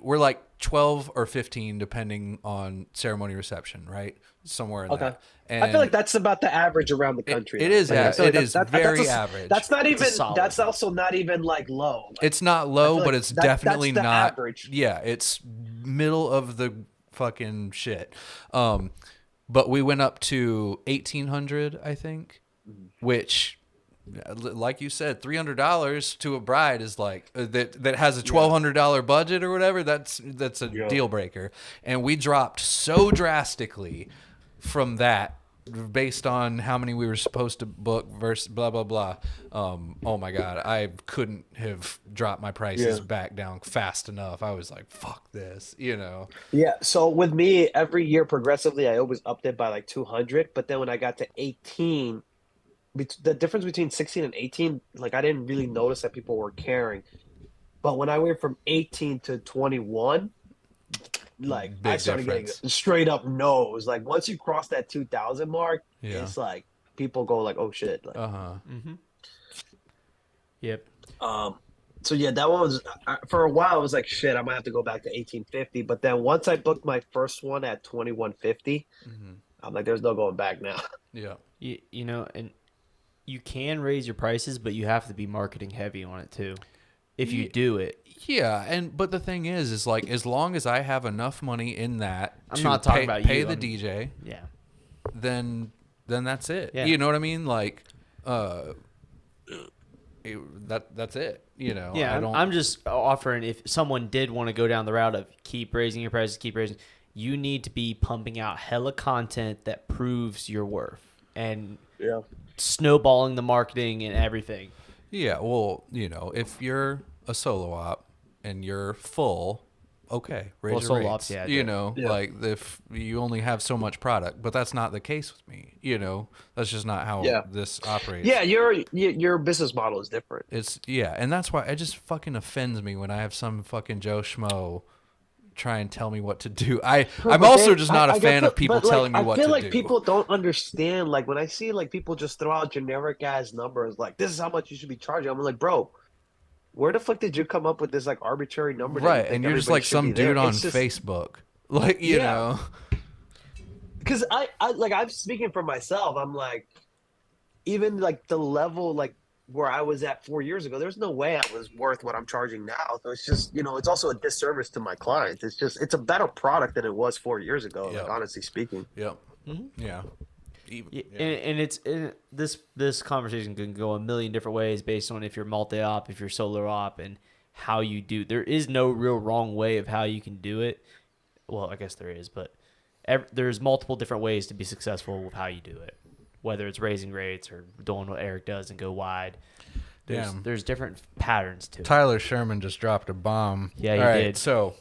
like 12 or 15, depending on ceremony reception, right? Somewhere in that. And I feel like that's about the average around the country. It is. It is very average. That's not even. That's also not even like low. Like, it's not low, but it's definitely that's the not average. Yeah, it's middle of the fucking shit. But we went up to 1,800, I think, which, like you said, $300 to a bride is like that has a $1,200 budget or whatever. That's a deal breaker. And we dropped so drastically from that, based on how many we were supposed to book versus blah blah blah. Oh my god, I couldn't have dropped my prices back down fast enough. I was like, fuck this, you know. Yeah, so with me, every year progressively I always upped it by like 200, but then when I got to 18, the difference between 16 and 18, like I didn't really notice that people were caring. But when I went from 18 to 21, like big I started difference. getting straight up no's. Like once you cross that 2,000 mark, it's like people go like, oh shit. Like, Yep. So yeah, that one was for a while. I was like, shit, I might have to go back to 1850. But then once I booked my first one at 2150, I'm like, there's no going back now. Yeah. You know, and you can raise your prices, but you have to be marketing heavy on it too. If you do it. Yeah, but the thing is like, as long as I have enough money in that I'm not talking about pay the DJ, then that's it. Yeah. You know what I mean? Like, that's it. You know? Yeah, I'm just offering, if someone did want to go down the route of keep raising your prices, you need to be pumping out hella content that proves your worth and snowballing the marketing and everything. Yeah, well, you know, if you're a solo op and you're full, okay, raise your rates. Ops, you know, like if you only have so much product, but that's not the case with me. You know, that's just not how this operates. Yeah, your business model is different. And that's why it just fucking offends me when I have some fucking Joe Schmo try and tell me what to do. I'm also just not a fan of people telling me what to do. I feel like people don't understand. Like when I see like people just throw out generic ass numbers, like this is how much you should be charging. I'm like, bro, where the fuck did you come up with this like arbitrary number? Right, and you're just like some dude on Facebook, like you know. Because I'm speaking for myself. I'm like, even like the level like where I was at 4 years ago, there's no way I was worth what I'm charging now. So it's just, you know, it's also a disservice to my clients. It's a better product than it was 4 years ago, like, honestly speaking. Yep. Mm-hmm. Yeah. And this conversation can go a million different ways based on if you're multi-op, if you're solo op, and how you do. There is no real wrong way of how you can do it. Well, I guess there is, but there's multiple different ways to be successful with how you do it. Whether it's raising rates or doing what Erik does and go wide. There's different patterns to it. Tyler Sherman just dropped a bomb. Yeah, he did. So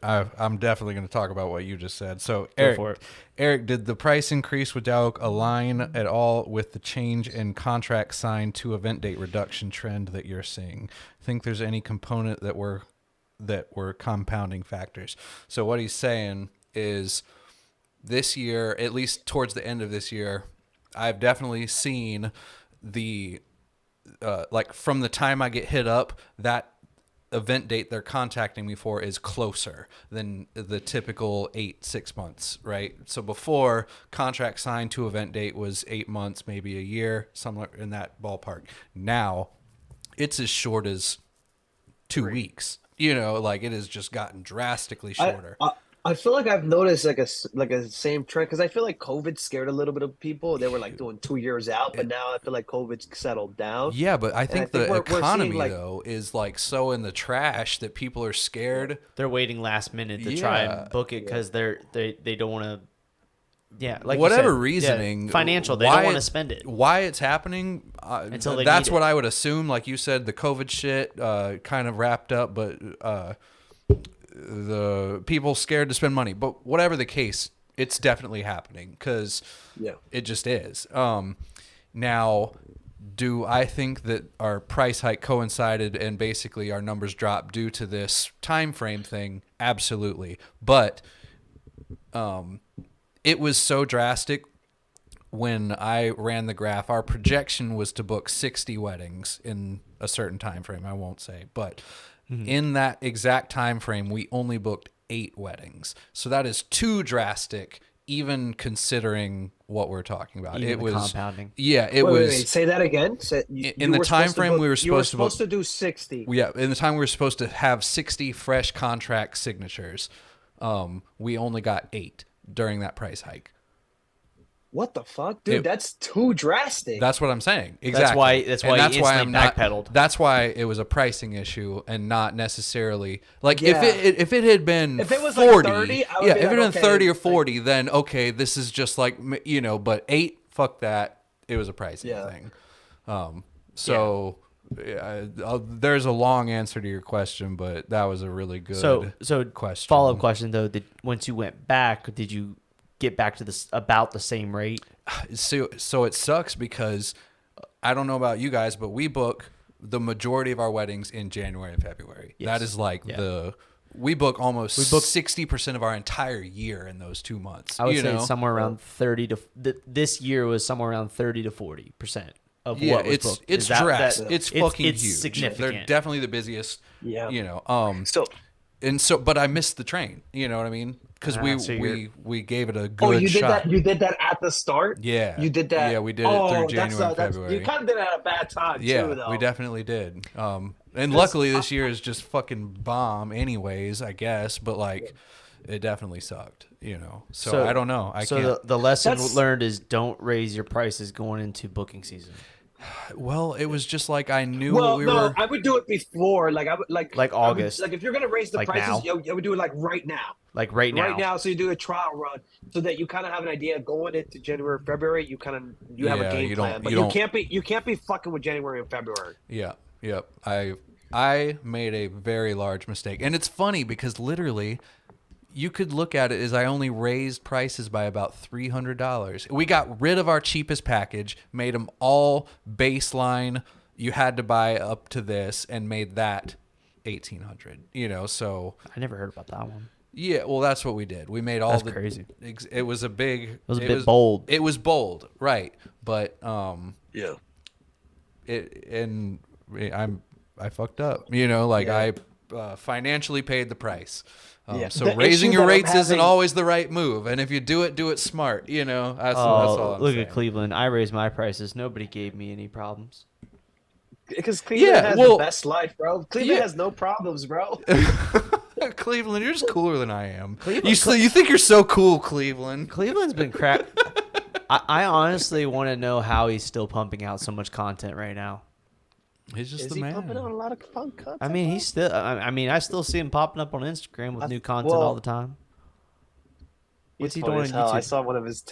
I'm definitely going to talk about what you just said. So Erik, did the price increase with Dowk align at all with the change in contract signed to event date reduction trend that you're seeing? Think there's any component that were compounding factors? So what he's saying is this year, at least towards the end of this year, I've definitely seen the like from the time I get hit up, that event date they're contacting me for is closer than the typical 6 months, right? So before, contract signed to event date was 8 months, maybe a year, somewhere in that ballpark. Now it's as short as 2 weeks. You know, like it has just gotten drastically shorter. I feel like I've noticed like a same trend because I feel like COVID scared a little bit of people. They were like doing 2 years out, but now I feel like COVID's settled down. Yeah, but I think the economy seeing, though is like so in the trash that people are scared. They're waiting last minute to try and book it because they don't want to. Yeah, like whatever reasoning, financial, they don't want to spend it. Why it's happening? Until they that's need what it. I would assume. Like you said, the COVID shit kind of wrapped up, but the people scared to spend money. But whatever the case, it's definitely happening because it just is. Now, do I think that our price hike coincided and basically our numbers dropped due to this time frame thing? Absolutely, but it was so drastic when I ran the graph. Our projection was to book 60 weddings in a certain time frame. I won't say, but in that exact time frame, we only booked 8 weddings. So that is too drastic, even considering what we're talking about. Even it was compounding. Yeah, it was. Wait, say that again. In the time frame we were supposed to do 60. Yeah, in the time we were supposed to have 60 fresh contract signatures, we only got 8 during that price hike. What the fuck, dude? That's too drastic. That's what I'm saying. Exactly. That's why I'm backpedaled. That's why it was a pricing issue and not necessarily like if it had been if it was 40, like 30, if it had been 30 or 40, then okay, this is just like but 8, fuck that. It was a pricing thing. There's a long answer to your question, but that was a really good question. Follow-up question though, once you went back, did you get back to this about the same rate? So it sucks because I don't know about you guys, but we book the majority of our weddings in January and February. Yes. That is like we book almost 60% of our entire year in those 2 months. I would say somewhere around 30 to this year was somewhere around 30 to 40% of what was booked. It's drastic. It's fucking huge. Significant. They're definitely the busiest. Yeah. But I missed the train. You know what I mean? Because we gave it a good shot. shot. You did that at the start? Yeah. You did that? Yeah, we did it through January and February. You kind of did it at a bad time, too, though. We definitely did. And luckily this year is just fucking bomb anyways, I guess. But, like, it definitely sucked, So I don't know. The lesson learned is don't raise your prices going into booking season. Well, it was just like I knew what we were. I would do it before, like August. If you're gonna raise the prices, I would do it like right now. Like right now. Right now, so you do a trial run so that you kind of have an idea going into January, February. You have a game plan, but you can't be fucking with January and February. Yeah, yep. I made a very large mistake, and it's funny because literally, you could look at it as I only raised prices by about $300. We got rid of our cheapest package, made them all baseline. You had to buy up to this, and made that $1,800. So I never heard about that one. Yeah, well, that's what we did. We made all crazy. It was a big. It was a bit bold. It was bold, right? But yeah. I fucked up. I financially paid the price. So the raising your rates isn't always the right move, and if you do it smart. That's all I'm look saying. At Cleveland. I raised my prices. Nobody gave me any problems. Because Cleveland has the best life, bro. Cleveland has no problems, bro. Cleveland, you're just cooler than I am. You think you're so cool, Cleveland. Cleveland's been crap. I honestly want to know how he's still pumping out so much content right now. He's just Is the he man. pumping out a lot of fun content? I mean, he's still. I still see him popping up on Instagram with new content all the time. What's he doing on YouTube? I saw one of his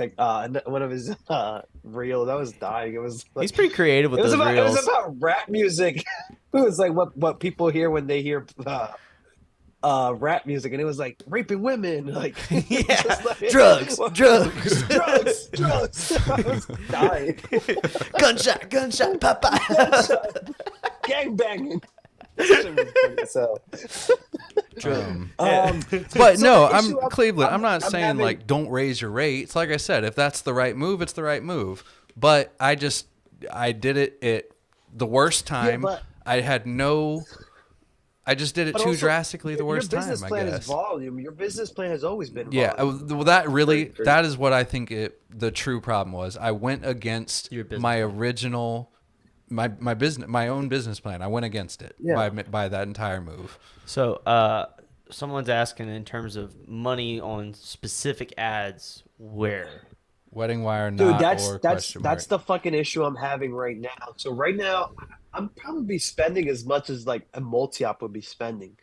reels. I was dying. It was. He's pretty creative with those reels. It was about rap music. It was like what people hear when they hear rap music, and it was like raping women, like drugs. I was dying. gunshot, papa. Gang banging. But no, I'm Cleveland. I'm not saying like don't raise your rates. Like I said, if that's the right move, it's the right move. But I did it at the worst time. I I just did it But too also, drastically the worst time, Your business I plan guess. is volume. Your business plan has always been Yeah, volume. well, that is what I think the true problem was. I went against my original, my own business plan. I went against it by that entire move. So, someone's asking in terms of money on specific ads, where? Wedding Wire, Dude, not that's the fucking issue I'm having right now. So right now, I'm probably spending as much as like a multi-op would be spending.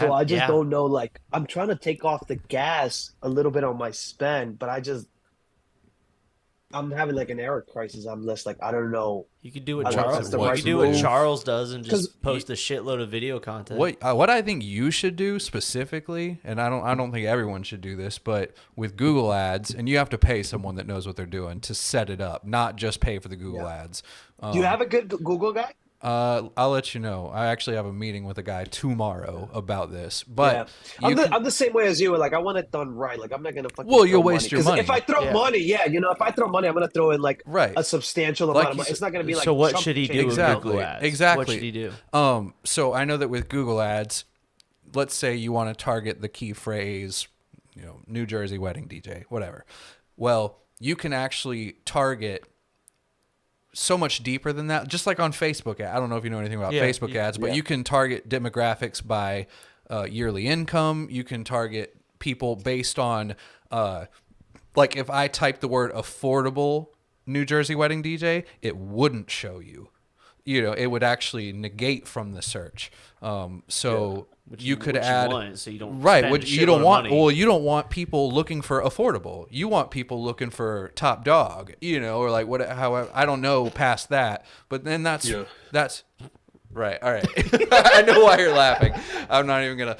So I just don't know. Like, I'm trying to take off the gas a little bit on my spend, but I'm having like an error crisis. I'm just like, I don't know. You could do what Charles does and just post a shitload of video content. What I think you should do specifically, and I don't think everyone should do this, but with Google Ads, and you have to pay someone that knows what they're doing to set it up, not just pay for the Google Ads. Do you have a good Google guy? I'll let you know. I actually have a meeting with a guy tomorrow about this. But I'm the same way as you. Like, I want it done right. Like, I'm not gonna fucking. Well, you'll waste your money. If I throw money, if I throw money, I'm gonna throw in like a substantial amount of money. It's not gonna be like. So what should he do with Google Ads? Exactly. What should he do? So I know that with Google Ads, let's say you want to target the key phrase, New Jersey wedding DJ, whatever. Well, you can actually target so much deeper than that, just like on Facebook. I don't know if you know anything about Facebook ads, but you can target demographics by yearly income. You can target people based on, like if I type the word affordable New Jersey wedding DJ, it wouldn't show you. It would actually negate from the search. You could add so you don't you don't want money. Well, you don't want people looking for affordable. You want people looking for top dog, or like what. However, I don't know past that, but then that's right. All right, I know why you're laughing. I'm not even gonna.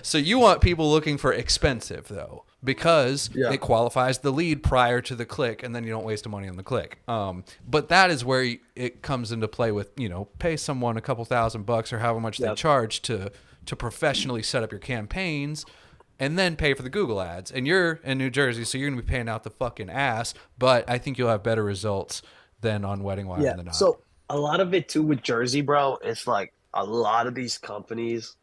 So you want people looking for expensive though, because it qualifies the lead prior to the click, and then you don't waste the money on the click. But that is where it comes into play with pay someone a couple $1,000 or however much they charge to professionally set up your campaigns, and then pay for the Google ads. And you're in New Jersey, so you're going to be paying out the fucking ass, but I think you'll have better results than on Wedding Wire than not. So a lot of it too with Jersey, bro, it's like a lot of these companies,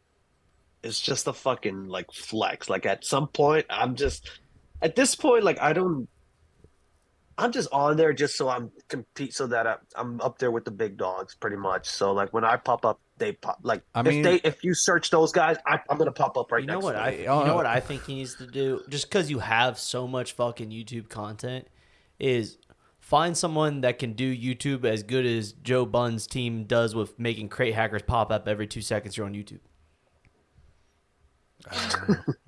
it's just a fucking like flex. Like at some point, at this point, like I'm just on there just so I'm so that I'm up there with the big dogs pretty much. So like when I pop up, they pop. Like if you search those guys, I'm gonna pop up right next to them. You know what I think he needs to do? Just because you have so much fucking YouTube content, is find someone that can do YouTube as good as Joe Bunn's team does with making crate hackers pop up every 2 seconds you're on YouTube.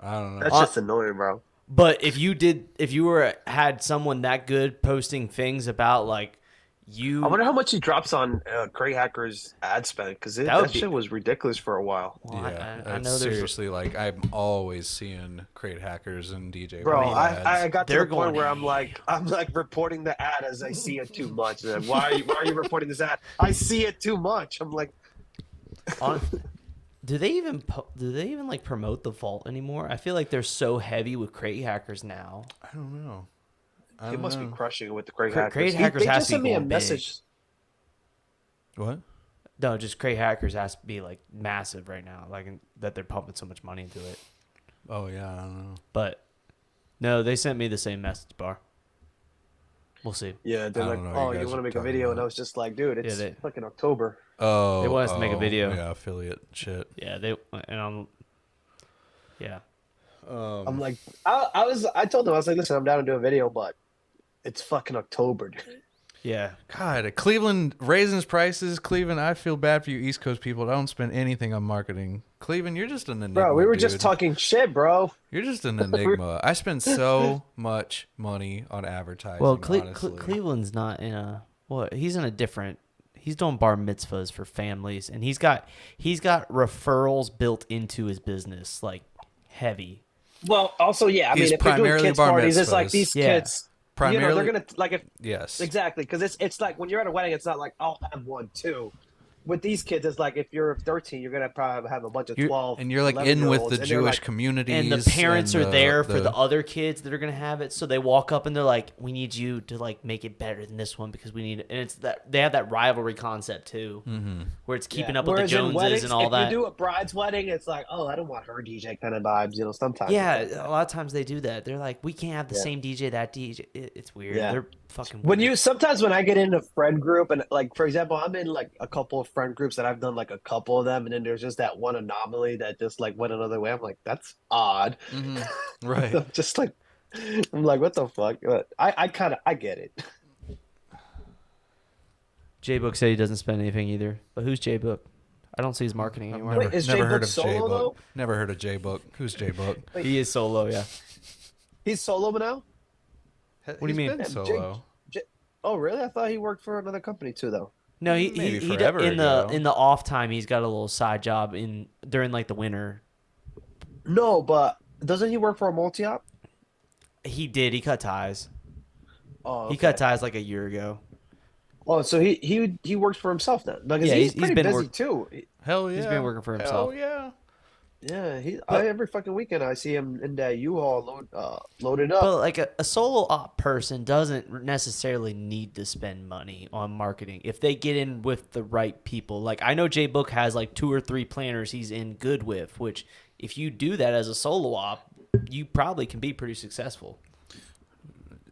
I don't know. That's just annoying, bro. But if you had someone that good posting things about like you, I wonder how much he drops on Crate Hacker's ad spend, because that shit was ridiculous for a while. Well, I know seriously, like I'm always seeing Crate Hackers and DJ. Bro, I got to the point where I'm like reporting the ad as I see it too much. Like, why are you reporting this ad? I see it too much. I'm like, do they even like promote the vault anymore? I feel like they're so heavy with Crate Hackers now. I don't know. They must be crushing it with the Crate Hackers. Crate Hackers has to be going big. Message. What? No, just Crate Hackers has to be like massive right now, like that they're pumping so much money into it. Oh yeah, I don't know. But no, they sent me the same message, Bar. We'll see. Yeah, they're like, oh, you want to make a video? And I was just like, dude, it's fucking October. Oh, they want us to make a video. Yeah, affiliate shit. Yeah, I'm like, I told them, I was like, listen, I'm down to do a video, but it's fucking October, dude. Yeah. God, Cleveland raising prices. Cleveland, I feel bad for you East Coast people. Don't spend anything on marketing. Cleveland, you're just an enigma, bro. We were just talking shit, bro. You're just an enigma. I spend so much money on advertising. Well, Cleveland's not in a he's in a different. He's doing bar mitzvahs for families, and he's got referrals built into his business, like heavy. Well, also, yeah. I mean, if they're doing kids parties, it's like these kids. Primarily, they're gonna like if yes, exactly, because it's like when you're at a wedding, it's not like I'll have one too. with these kids, it's like if you're 13, you're gonna probably have a bunch of 12, and you're like in with the Jewish like, community, and the parents are there for the other kids that are gonna have it. So they walk up and they're like, "We need you to like make it better than this one because we need it." And it's that they have that rivalry concept too, where it's keeping up with the Joneses weddings, and all that. If you do a bride's wedding, it's like, oh, I don't want her DJ kind of vibes, you know. Sometimes, yeah, a lot of times they do that. They're like, we can't have the same DJ, that DJ. It's weird. Yeah. They're fucking weird. Sometimes when I get in a friend group and like, for example, I'm in like a couple of friend groups that I've done like a couple of them, and then there's just that one anomaly that just like went another way. I'm like, that's odd. Right. I'm just like, I'm like, what the fuck? But I get it. J Book said he doesn't spend anything either. But who's J Book? I don't see his marketing anywhere. Wait, is never J heard Book of J solo, Book. though? Never heard of J Book. Who's J Book? He is solo, yeah. He's solo now? What do you mean? Been solo. Oh, really? I thought he worked for another company too, though. No, he forever in ago. the off time he's got a little side job during like the winter. No, but doesn't he work for a multi-op? He did. He cut ties. Oh, He cut ties like a year ago. Oh, so he works for himself then? Because Yeah, he's he's pretty been busy too. Hell yeah. He's been working for himself. Hell yeah. Yeah, every fucking weekend I see him in that U-Haul loaded up. But like a solo op person doesn't necessarily need to spend money on marketing if they get in with the right people. Like I know J Book has like 2 or 3 planners he's in good with, which if you do that as a solo op, you probably can be pretty successful.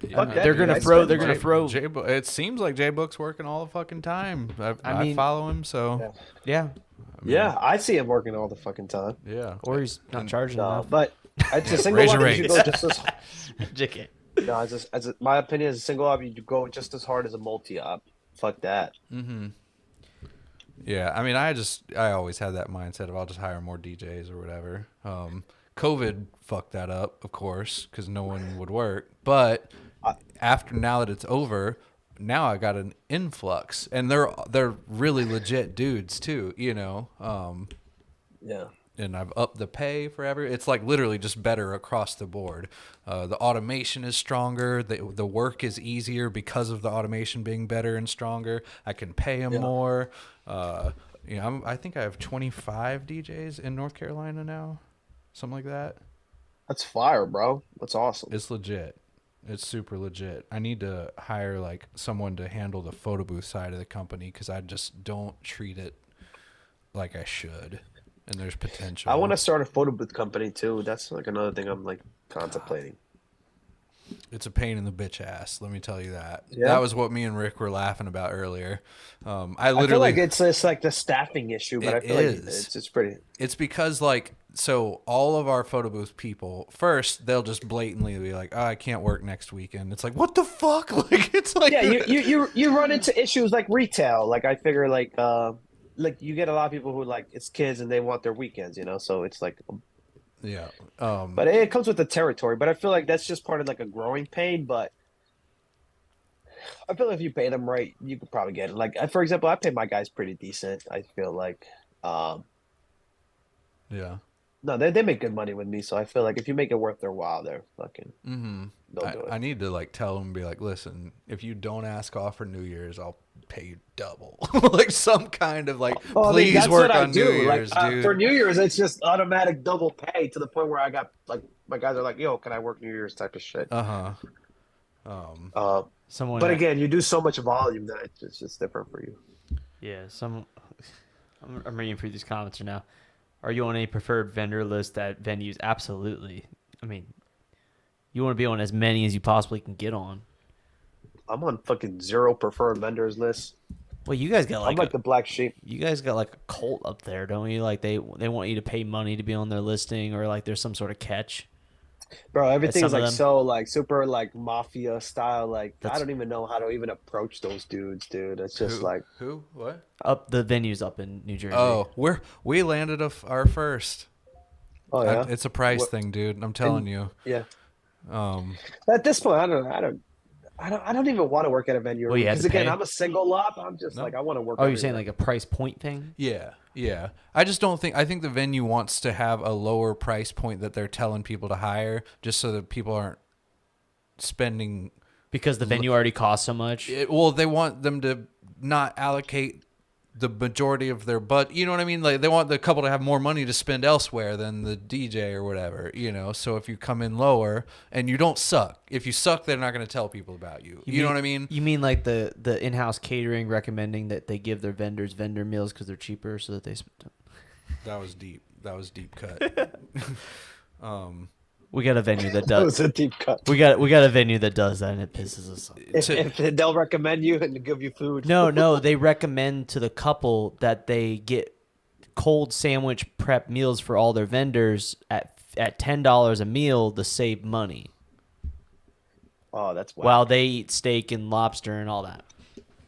Yeah, they're gonna throw. It seems like J Book's working all the fucking time. I mean, follow him, so yeah. Yeah, I see him working all the fucking time. Yeah, Or he's not charging enough. But it's a single Raise op. your You should go just as. JK. No, my opinion is a single op. You go just as hard as a multi-op. Fuck that. Yeah, I mean, I always had that mindset of I'll just hire more DJs or whatever. COVID fucked that up, of course, because no one would work. But now that it's over, now I got an influx, and they're really legit dudes too, you know. Yeah. And I've upped the pay forever. It's like literally just better across the board. The automation is stronger. The work is easier because of the automation being better and stronger. I can pay them more. I think I have 25 DJs in North Carolina now, something like that. That's fire, bro. That's awesome. It's legit. It's super legit. I need to hire like someone to handle the photo booth side of the company because I just don't treat it like I should. And there's potential. I want to start a photo booth company too. That's like another thing I'm like contemplating. It's a pain in the bitch ass. Let me tell you that. Yeah. That was what me and Rick were laughing about earlier. I feel like it's like the staffing issue, but I feel like it's pretty. It's because like so all of our photo booth people first they'll just blatantly be like, oh, I can't work next weekend. It's like what the fuck? Like it's like you run into issues like retail. Like I figure like you get a lot of people who like it's kids and they want their weekends, you know. So it's like yeah. But it comes with the territory. But I feel like that's just part of like a growing pain. But I feel like if you pay them right, you could probably get it. Like for example, I pay my guys pretty decent. I feel like yeah. No, they make good money with me, so I feel like if you make it worth their while, they're fucking. They'll do it. I need to like tell them, be like, listen, if you don't ask off for New Year's, I'll pay you double, like some kind of like, please work on New Year's, dude. For New Year's, it's just automatic double pay to the point where I got like my guys are like, yo, can I work New Year's type of shit. But again, you do so much volume that it's just different for you. Yeah, I'm reading through these comments now. Are you on a preferred vendor list at venues? Absolutely. I mean, you want to be on as many as you possibly can get on. I'm on fucking 0 preferred vendors list. Well, you guys got like I'm like the black sheep. You guys got like a cult up there, don't you? Like they want you to pay money to be on their listing, or like there's some sort of catch. Bro, everything's like so like super like mafia style. Like I don't even know how to even approach those dudes, dude. It's just what? Up the venues up in New Jersey. Oh, we landed our first. Oh yeah, it's a price thing, dude. I'm telling you. Yeah. At this point, I don't even want to work at a venue because again, I'm a single op. I'm just like I want to work. Oh, you're saying like a price point thing? Yeah. I just don't think. I think the venue wants to have a lower price point that they're telling people to hire, just so that people aren't spending because the venue already costs so much. Well, they want them to not allocate the majority of their you know what I mean? Like they want the couple to have more money to spend elsewhere than the DJ or whatever, you know? So if you come in lower and you don't suck, if you suck, they're not going to tell people about you. You know what I mean? You mean like the in-house catering recommending that they give their vendors vendor meals because they're cheaper so that they... That was deep. That was deep cut. We got a venue that does. That was a deep cut. We got a venue that does that, and it pisses us off. If they'll recommend you and give you food. No, they recommend to the couple that they get cold sandwich prep meals for all their vendors at $10 a meal to save money. Oh, that's wild. While they eat steak and lobster and all that.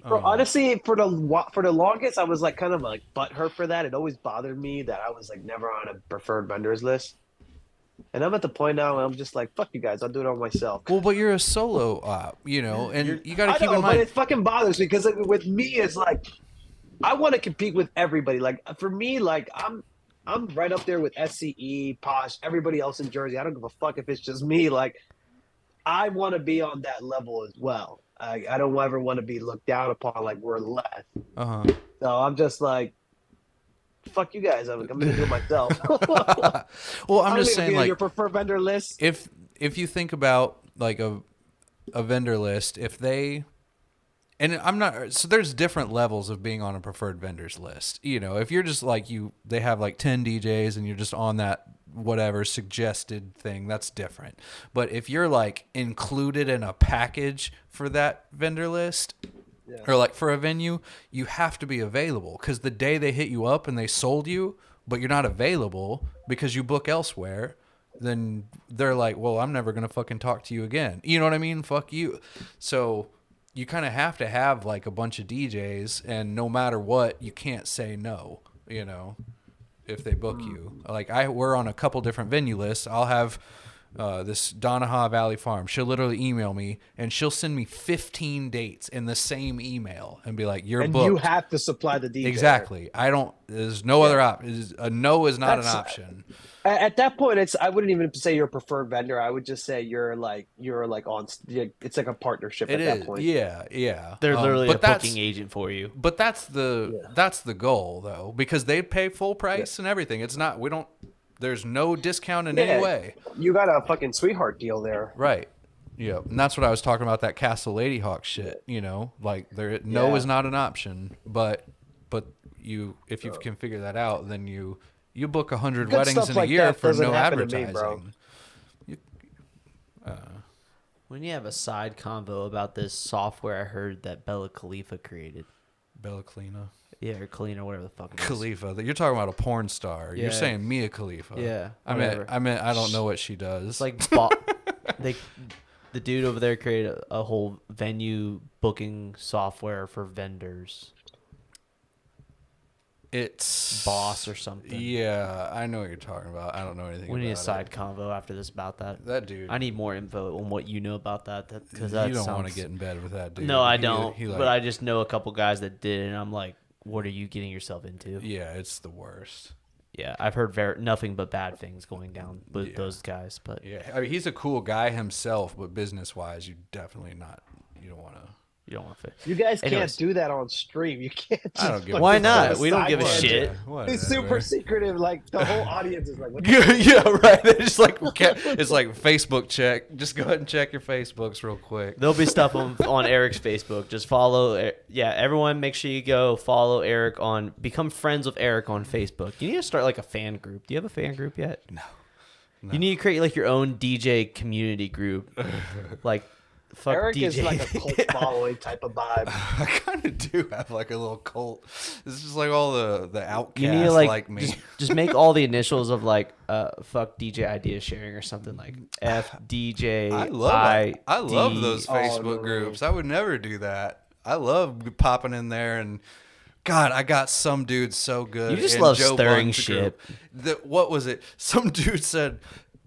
Bro, honestly, for the longest, I was like kind of like butthurt for that. It always bothered me that I was like never on a preferred vendors list. And I'm at the point now where I'm just like, fuck you guys, I'll do it all myself. Well, but you're a solo op, you know, and you got to keep in mind. But it fucking bothers me because with me, it's like, I want to compete with everybody. Like, for me, like, I'm right up there with SCE, Posh, everybody else in Jersey. I don't give a fuck if it's just me. Like, I want to be on that level as well. I don't ever want to be looked down upon like we're less. Uh-huh. So I'm just like, fuck you guys. I'm going to do it myself. Well, I'm just saying, like, your preferred vendor list. If you think about like a vendor list, if they, and I'm not, so there's different levels of being on a preferred vendors list. You know, if you're just like they have like 10 DJs and you're just on that whatever suggested thing, that's different. But if you're like included in a package for that vendor list, or like for a venue, you have to be available, because the day they hit you up and they sold you, but you're not available because you book elsewhere, then they're like, well, I'm never going to fucking talk to you again. You know what I mean? Fuck you. So you kind of have to have like a bunch of DJs, and no matter what, you can't say no, you know, if they book you. Like we're on a couple different venue lists. I'll have this Donahaw Valley Farm. She'll literally email me, and she'll send me 15 dates in the same email and be like, you're booked. And you have to supply the DJ. Exactly. There's no other option. A no is not an option. At that point, I wouldn't even say you're a preferred vendor. I would just say you're like on. It's like a partnership at that point. Yeah. They're literally a booking agent for you. But that's the goal, though, because they pay full price and everything. It's not. There's no discount in any way. You got a fucking sweetheart deal there. Right. Yeah. And that's what I was talking about, that Castle Lady Hawk shit, you know, like no is not an option, but if you can figure that out, then you book 100 weddings in a year for no advertising. When you have a side convo about this software I heard that Bella Khalifa created. Bella Khalifa. Yeah, or Kalina, whatever the fuck it is. Khalifa. You're talking about a porn star. Yeah. You're saying Mia Khalifa. Yeah. I meant I don't know what she does. It's like the dude over there created a whole venue booking software for vendors. It's Boss or something. Yeah, I know what you're talking about. I don't know anything about it. We need a side convo after this about that. That dude. I need more info on what you know about that. Because you don't want to get in bed with that dude. No, I don't. But I just know a couple guys that did, and I'm like, what are you getting yourself into? Yeah, it's the worst. Yeah, I've heard nothing but bad things going down with those guys. But yeah, I mean, he's a cool guy himself, but business-wise, you definitely not. You don't want to. You don't want to fit. You guys can't do that on stream. You can't. I don't give. Why not? We don't give a shit. It's super secretive. Like the whole audience is like, what yeah, right. They're just like, it's like Facebook check. Just go ahead and check your Facebooks real quick. There'll be stuff on Erik's Facebook. Just follow. Yeah, everyone, make sure you go follow Erik become friends with Erik on Facebook. You need to start like a fan group. Do you have a fan group yet? No. You need to create like your own DJ community group, like. Fuck Erik DJ. is like a cult following type of vibe. I kind of do have like a little cult. It's just like all the outcasts you need to like me. Just make all the initials of like fuck DJ idea sharing or something like FDJ. I love those Facebook groups. I would never do that. I love popping in there and God, I got some dude so good. You just love stirring shit. What was it? Some dude said,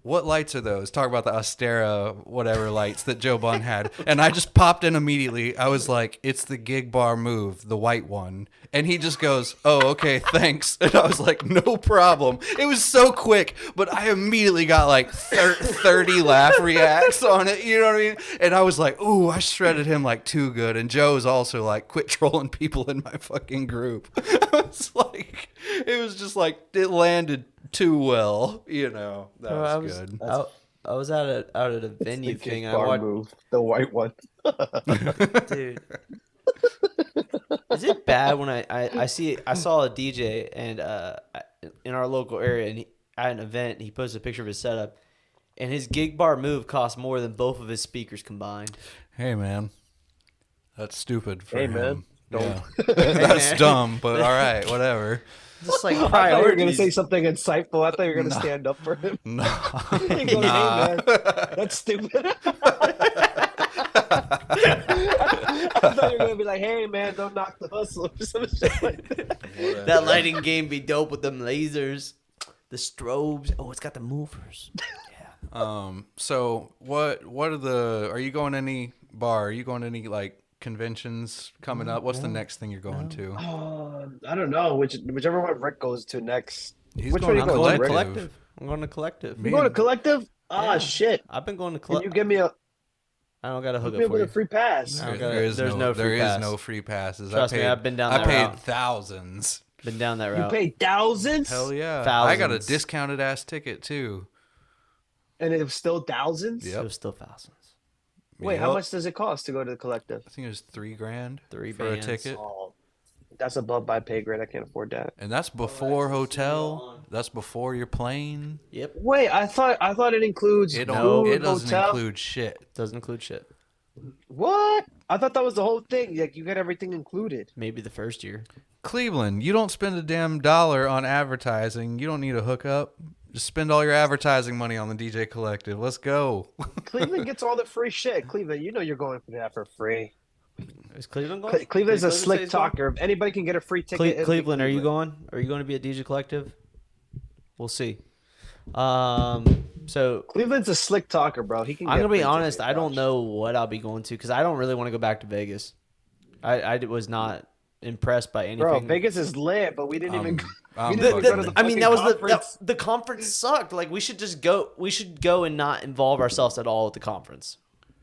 what lights are those? Talk about the Astera whatever lights that Joe Bun had. And I just popped in immediately. I was like, it's the Gig Bar Move, the white one. And he just goes, oh, okay, thanks. And I was like, no problem. It was so quick, but I immediately got like 30 laugh reacts on it. You know what I mean? And I was like, ooh, I shredded him like too good. And Joe's also like, quit trolling people in my fucking group. I was like, it was just like, it landed too well, you know. That was good. I was out at a venue thing. Move, the white one. Dude, is it bad when I saw a DJ and in our local area and at an event he posted a picture of his setup and his Gig Bar Move cost more than both of his speakers combined. Hey man, that's stupid for him. Man, don't. Yeah. That's dumb, but all right, whatever. Just like I thought you were going to say something insightful. I thought you were going to stand up for him. No. He goes, hey, man, that's stupid. I thought you were going to be like, hey, man, don't knock the hustle or some shit like that. That lighting game be dope with them lasers, the strobes. Oh, it's got the movers. Yeah. So what are you going to any bar? Are you going to any like conventions coming up? What's the next thing you're going to? I don't know. Whichever one Rick goes to next. He's Which going one to you going to? Collective. I'm going to Collective. You going to Collective? Yeah. Shit. I've been going to Can Collective. you give me a I don't got to hook up with for a you. free pass? There is no free passes. Trust me, I've been down that route. I paid route. thousands. Been down that You route. paid thousands? Hell yeah. Thousands. I got a discounted ass ticket too. And it was still thousands? Yep. It was still thousands. Wait, how much does it cost to go to the Collective? I think it was $3,000 Three for bands. a ticket. Oh, that's above my pay grade. I can't afford that. And that's before hotel. That's before your plane. Yep. Wait, I thought it includes It food, doesn't hotel. include shit. Doesn't include shit. What? I thought that was the whole thing. Like you get everything included. Maybe the first year. Cleveland, you don't spend a damn dollar on advertising. You don't need a hookup. Just spend all your advertising money on the DJ Collective. Let's go. Cleveland gets all the free shit. Cleveland, you know you're going for that for free. Is Cleveland going? Cleveland's a Cleveland slick says going? talker. If anybody can get a free ticket, it'll be Cleveland, are you going? Are you going to be at DJ Collective? We'll see. So Cleveland's a slick talker, bro. He can. I'm get gonna be free honest. tickets, I don't watch. know what I'll be going to because I don't really want to go back to Vegas. I was not impressed by anything. Bro, Vegas is lit, but we didn't even. I'm We didn't fucking- go to the I mean, that was conference. the conference sucked. Like we should just go. We should go and not involve ourselves at all at the conference.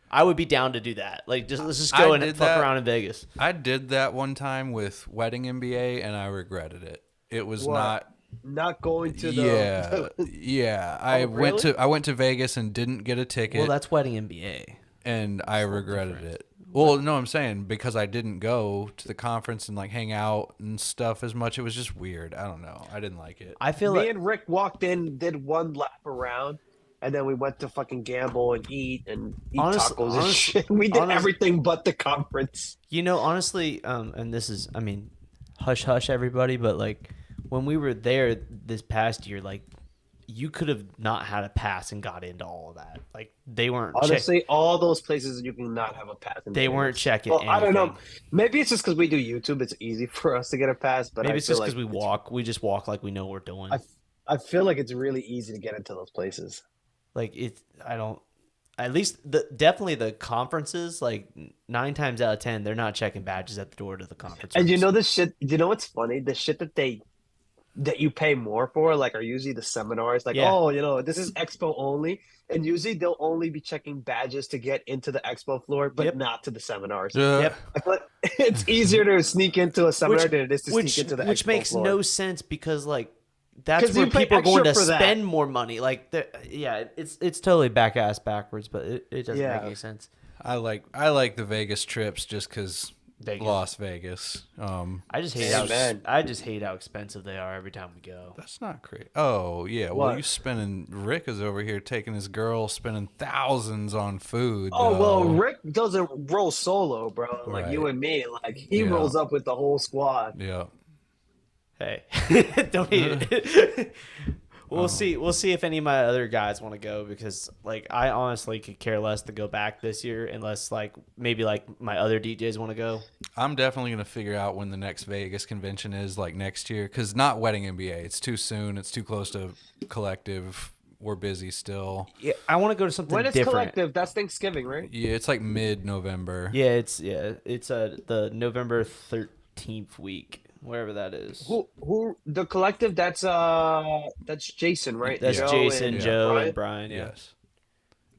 I would be down to do that. Like let's just go I and did fuck that. around in Vegas. I did that one time with Wedding MBA, and I regretted it. It was What? Not going to the. Yeah. I really? went to Vegas and didn't get a ticket, Well, that's wedding MBA. and I regretted it. Well, no, I'm saying because I didn't go to the conference and like hang out and stuff as much. It was just weird. I don't know. I didn't like it. I feel Me like and Rick walked in, did one lap around, and then we went to fucking gamble and eat tacos and shit. We did everything but the conference. honestly, and this is, I mean, hush hush everybody, but like when we were there this past year, like you could have not had a pass and got into all of that. Like they weren't Honestly, all those places you can not have a pass. they weren't checking. Well, I don't know. anything. Maybe it's just because we do YouTube. It's easy for us to get a pass. But Maybe I it's feel just because like we walk. We just walk like we know what we're doing. I feel like it's really easy to get into those places. Like it's. I don't. At least definitely the conferences. Like 9 times out of 10, they're not checking badges at the door to the conference. And you rooms. know this shit. You know what's funny? The shit that you pay more for, like, are usually the seminars. Like, Yeah. oh, this is expo only, and usually they'll only be checking badges to get into the expo floor, but Yep. not to the seminars. Yep. I feel like it's easier to sneak into a seminar than it is to sneak into the which expo makes floor. no sense because like that's 'Cause where you pay people are going to extra for that. spend more money. Like yeah, it's totally back-ass backwards, but it doesn't Yeah. make any sense. I like the Vegas trips just because Vegas. Las Vegas. I just hate how expensive they are every time we go. That's not crazy. Oh yeah, well What? you spending. Rick is over here taking his girl, spending thousands on food. Oh well, though. Rick doesn't roll solo, bro. Like you Right. and me, like he Yeah. rolls up with the whole squad. Yeah. Hey, don't hate it. We'll see. We'll see if any of my other guys want to go because, like, I honestly could care less to go back this year unless, like, maybe like my other DJs want to go. I'm definitely gonna figure out when the next Vegas convention is, like next year, because not Wedding MBA. It's too soon. It's too close to Collective. we're busy still. Yeah, I want to go to something When it's different. collective, that's Thanksgiving, right? Yeah, it's like mid-November. Yeah, it's the November 13th week, wherever that is. Who the collective? That's Jason, right? That's Joe Jason, and Joe, Brian? and Brian. Yeah. Yes.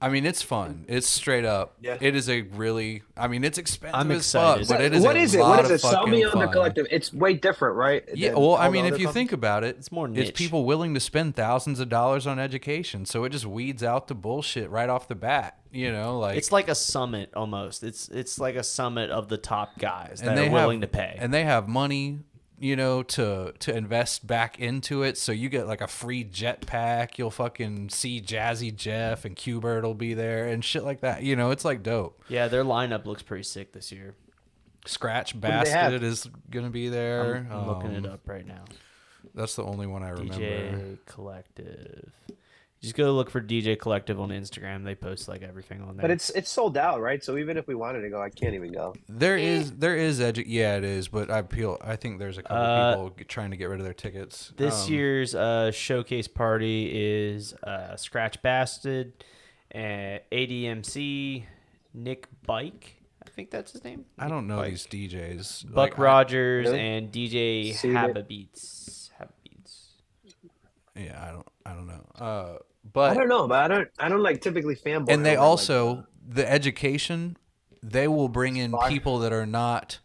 I mean, it's fun. It's straight up. Yeah. It is a really. I mean, it's expensive I'm as excited. fuck, but it is What a is it? lot What is of it? Sell fucking me on the fun. collective. It's way different, right? Yeah, than well, all I the mean, other if you companies? think about it, It's more it's niche. people willing to spend thousands of dollars on education, so it just weeds out the bullshit right off the bat. You know, like It's like a summit almost. It's like a summit of the top guys that and are they willing have, to pay. and they have money, you know, to invest back into it. So you get like a free jetpack. You'll fucking see Jazzy Jeff and Qbert will be there and shit like that. You know, it's like dope. Yeah, their lineup looks pretty sick this year. Scratch do they have? Basket is gonna be there. I'm looking it up right now. That's the only one I remember. DJ Collective. Just go look for DJ Collective on Instagram. They post like everything on there. But it's sold out, right? So even if we wanted to go, I can't even go. There is yeah, it is, but I think there's a couple people trying to get rid of their tickets. This year's showcase party is Scratch Bastard, ADMC, Nick Bike. I think that's his name. I don't know Bike. these DJs. Buck Like, Rogers Really? and DJ See it. Hababeats. Yeah, I don't know. But I don't know, but I don't like typically fanboy. and they over, also the education, they will bring in Fire. people that are not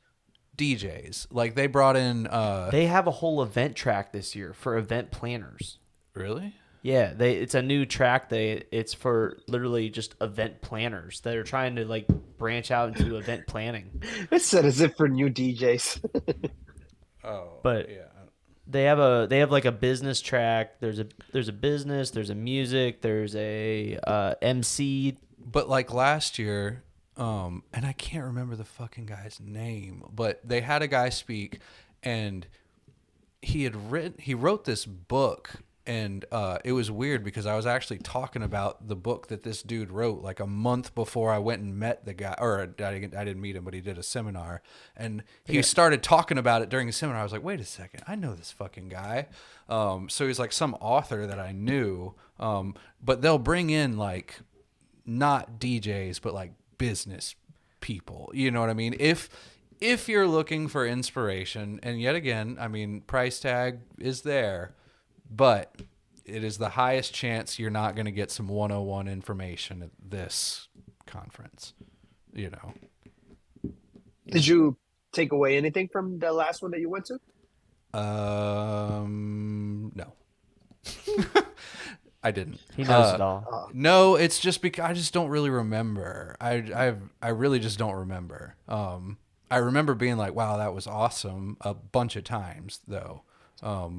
DJs. Like they brought in They have a whole event track this year for event planners. really? Yeah, it's a new track. It's for literally just event planners that are trying to like branch out into event planning. It said as if for new DJs. Oh, But- yeah. They have like a business track. There's a business. There's a music. There's a MC. But like last year, and I can't remember the fucking guy's name, but they had a guy speak, and he wrote this book, and it was weird because I was actually talking about the book that this dude wrote like a month before I went and met the guy, or I didn't meet him, but he did a seminar, and he started talking about it during the seminar. I was like, wait a second, I know this fucking guy. So he's like some author that I knew, but they'll bring in like not DJs, but like business people. You know what I mean? If you're looking for inspiration, and yet again, I mean, price tag is there, but it is the highest chance you're not going to get some 101 information at this conference, you know. Did you take away anything from the last one that you went to? No. I didn't. He knows it all. No, it's just because I just don't really remember. I really just don't remember. I remember being like, "Wow, that was awesome," a bunch of times though.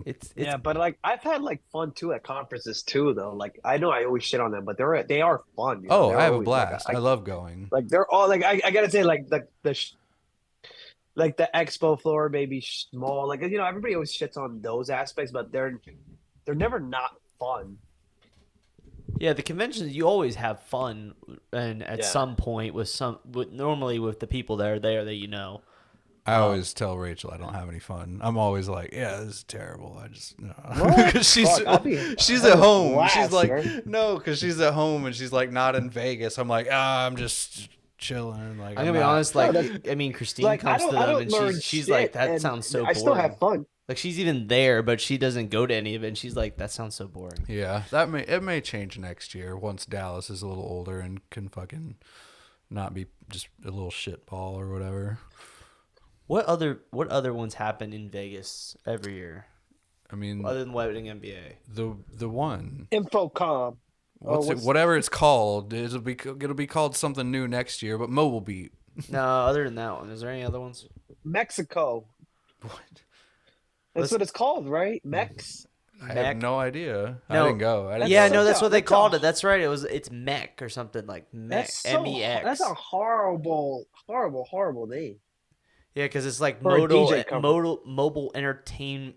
It's Yeah, but like I've had like fun too at conferences too, though. Like I know I always shit on them, but they are fun. You know? Oh, They're I have a always, like, blast. I love going. Like they're all like I gotta say like the expo floor maybe small. Like you know everybody always shits on those aspects, but they're never not fun. Yeah, the conventions you always have fun, and at Yeah. some point normally with the people that are there that you know. I always tell Rachel I don't have any fun. I'm always like, "Yeah, this is terrible." I just no, What? because she's Fuck, I'll be- she's I'll at be home. blast, She's like, man. no, because she's at home and she's like not in Vegas. I'm like, I'm just chilling. Like I'm gonna be honest. No, Like, that's- I mean, Christine Like comes to I them don't and learn she's shit, like, "That and sounds so boring." I still have fun. Like she's even there, but she doesn't go to any of it. And she's like, "That sounds so boring." yeah, it may change next year once Dallas is a little older and can fucking not be just a little shit ball or whatever. What other ones happen in Vegas every year I mean, other than Wedding MBA? the one. Infocom. Whatever it's called, it'll be called something new next year. But Mobile Beat. No, other than that one, is there any other ones? Mexico. What? That's what it's called, right? Mex. I Mech? have no idea. I No. didn't go. I didn't Yeah, go. no, that's what they that's called a- it. That's right. It's Mech or something like Mech. That's so. MEX. That's a horrible name. Yeah, because it's like For a DJ company. mobile entertainment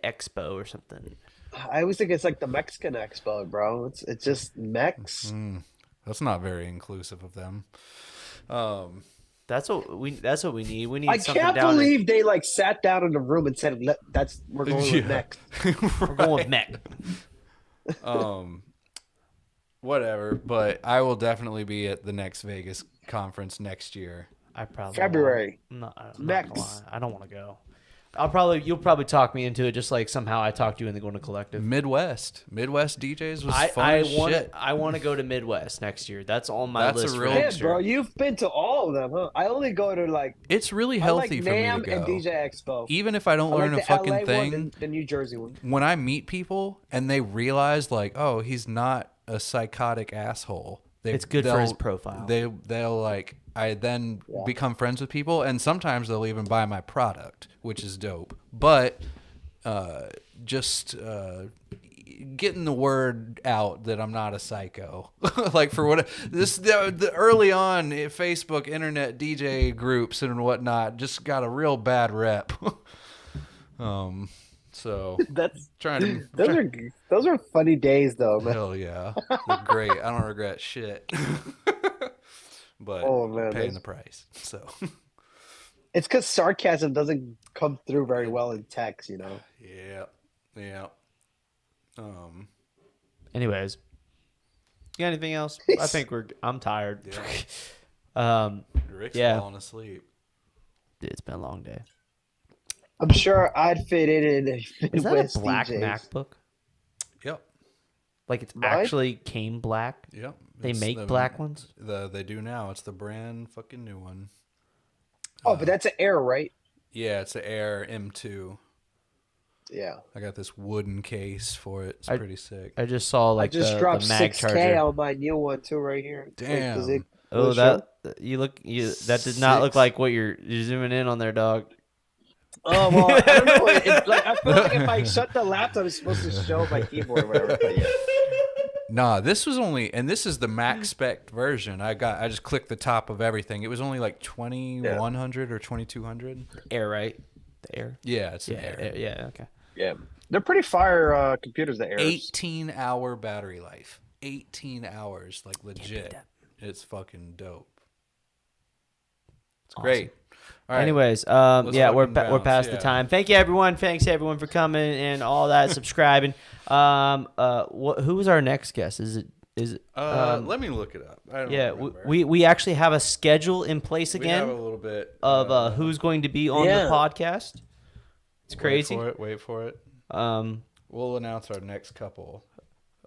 expo or something. I always think it's like the Mexican Expo, bro. It's just Mex. That's not very inclusive of them. That's what we need. We need I something can't down believe they like sat down in the room and said, we're going with Yeah. Mex." we're going with Mech. whatever. But I will definitely be at the next Vegas conference next year. I probably February. No, I'm not Next. gonna lie. I don't want to go. You'll probably talk me into it, just like somehow I talked you into going to Collective. Midwest DJs was fun as shit. I want to go to Midwest next year. That's on my list for Man, next year. bro, you've been to all of them, huh? I only go to like. It's really healthy like for me to NAMM go. and DJ Expo. Even if I don't learn like a the fucking LA thing, one, the New Jersey one. when I meet people and they realize like, oh, he's not a psychotic asshole. It's good for his profile. They'll like. I then become friends with people, and sometimes they'll even buy my product, which is dope. But just getting the word out that I'm not a psycho. Like for what the early on Facebook, internet DJ groups and whatnot just got a real bad rep. So that's trying to. Those are funny days though, man. Hell yeah, they're great. I don't regret shit. But paying the price. So it's because sarcasm doesn't come through very well in text, you know. Yeah. Anyways, you got anything else? I think I'm tired. Yeah. Rick's falling asleep. It's been a long day. I'm sure I'd fit in Is that Midwest a black DJs. MacBook? Yep. Like it's actually came black? Yep. They make black ones? They do now. It's the brand fucking new one. Oh, but that's an Air, right? Yeah, it's the Air M2. Yeah. I got this wooden case for it. It's pretty sick. I just saw I just dropped the mag 6K charger. on my new one too, right here. Damn. That did not look like what you're zooming in on there, dog. Oh well, I don't know. I feel like if I shut the laptop, it's supposed to show my keyboard or whatever. But yeah. Nah, this was only, and this is the max spec version. I just clicked the top of everything. It was only like 2100 or 2200. Air, right? The Air. Yeah, it's the Air. Yeah. Okay. Yeah, they're pretty fire computers. The Airs. 18-hour battery life. 18 hours, like legit. It's fucking dope. It's great. All right. Anyways, we're past the time. Thank you, everyone. Thanks everyone for coming and all that, subscribing. Who is our next guest? Is it? Let me look it up. I don't remember. we actually have a schedule in place again. We have a little bit of who's going to be on the podcast. It's crazy. Wait for it. We'll announce our next couple.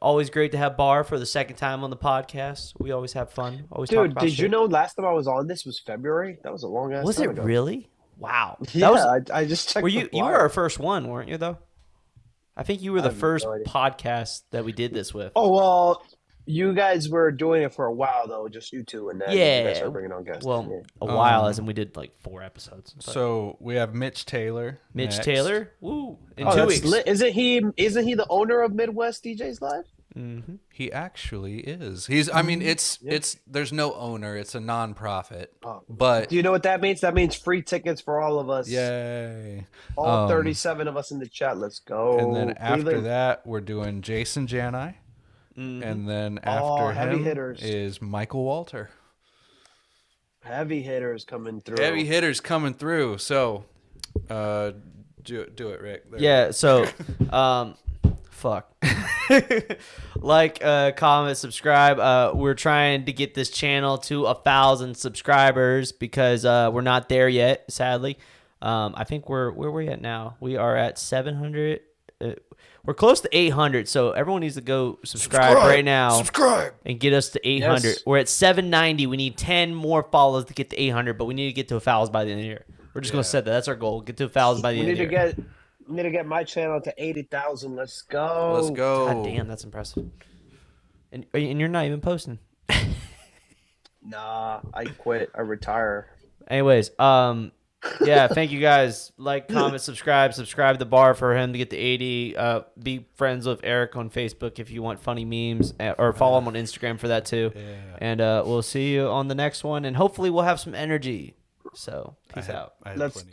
Always great to have Barr for the second time on the podcast. We always have fun. Always talk Dude, about did shit. you know last time I was on this was February? That was a long ass Was time it ago. really? Wow. Yeah, I just checked. You were our first one, weren't you? Though, I think you were the first podcast that we did this with. Oh well, you guys were doing it for a while though, just you two, and then you guys are bringing on guests. Well, a while, as in we did like 4 episodes. But. So we have Mitch Taylor. Mitch next. Taylor, woo! In 2 weeks, Isn't he the owner of Midwest DJs Live? Mm-hmm. He actually is. He's. I mean, it's. There's no owner. It's a non-profit. But do you know what that means? That means free tickets for all of us. Yay! All 37 of us in the chat. Let's go. And then after that, we're doing Jason Jani. Mm-hmm. And then after heavy him hitters. is Michael Walter. Heavy hitters coming through. Heavy hitters coming through. So, do it, Rick. Yeah. So, fuck. Like, comment, subscribe. We're trying to get this channel to 1,000 subscribers because we're not there yet, sadly. I think where we at now? We are at 700. We're close to 800, so everyone needs to go subscribe right now. And get us to 800. Yes. We're at 790. We need 10 more followers to get to 800, but we need to get to 1,000 by the end of the year. We're just going to set that. That's our goal. Get to 1,000 by the end of the year. We need to get my channel to 80,000. Let's go. Let's go. God damn, that's impressive. And you're not even posting. Nah, I quit. I retire. Anyways, yeah, thank you guys. Like, comment, subscribe the Barr for him to get to 80. Be friends with Erik on Facebook if you want funny memes, or follow him on Instagram for that too. Yeah. And we'll see you on the next one, and hopefully we'll have some energy. So peace out. Let's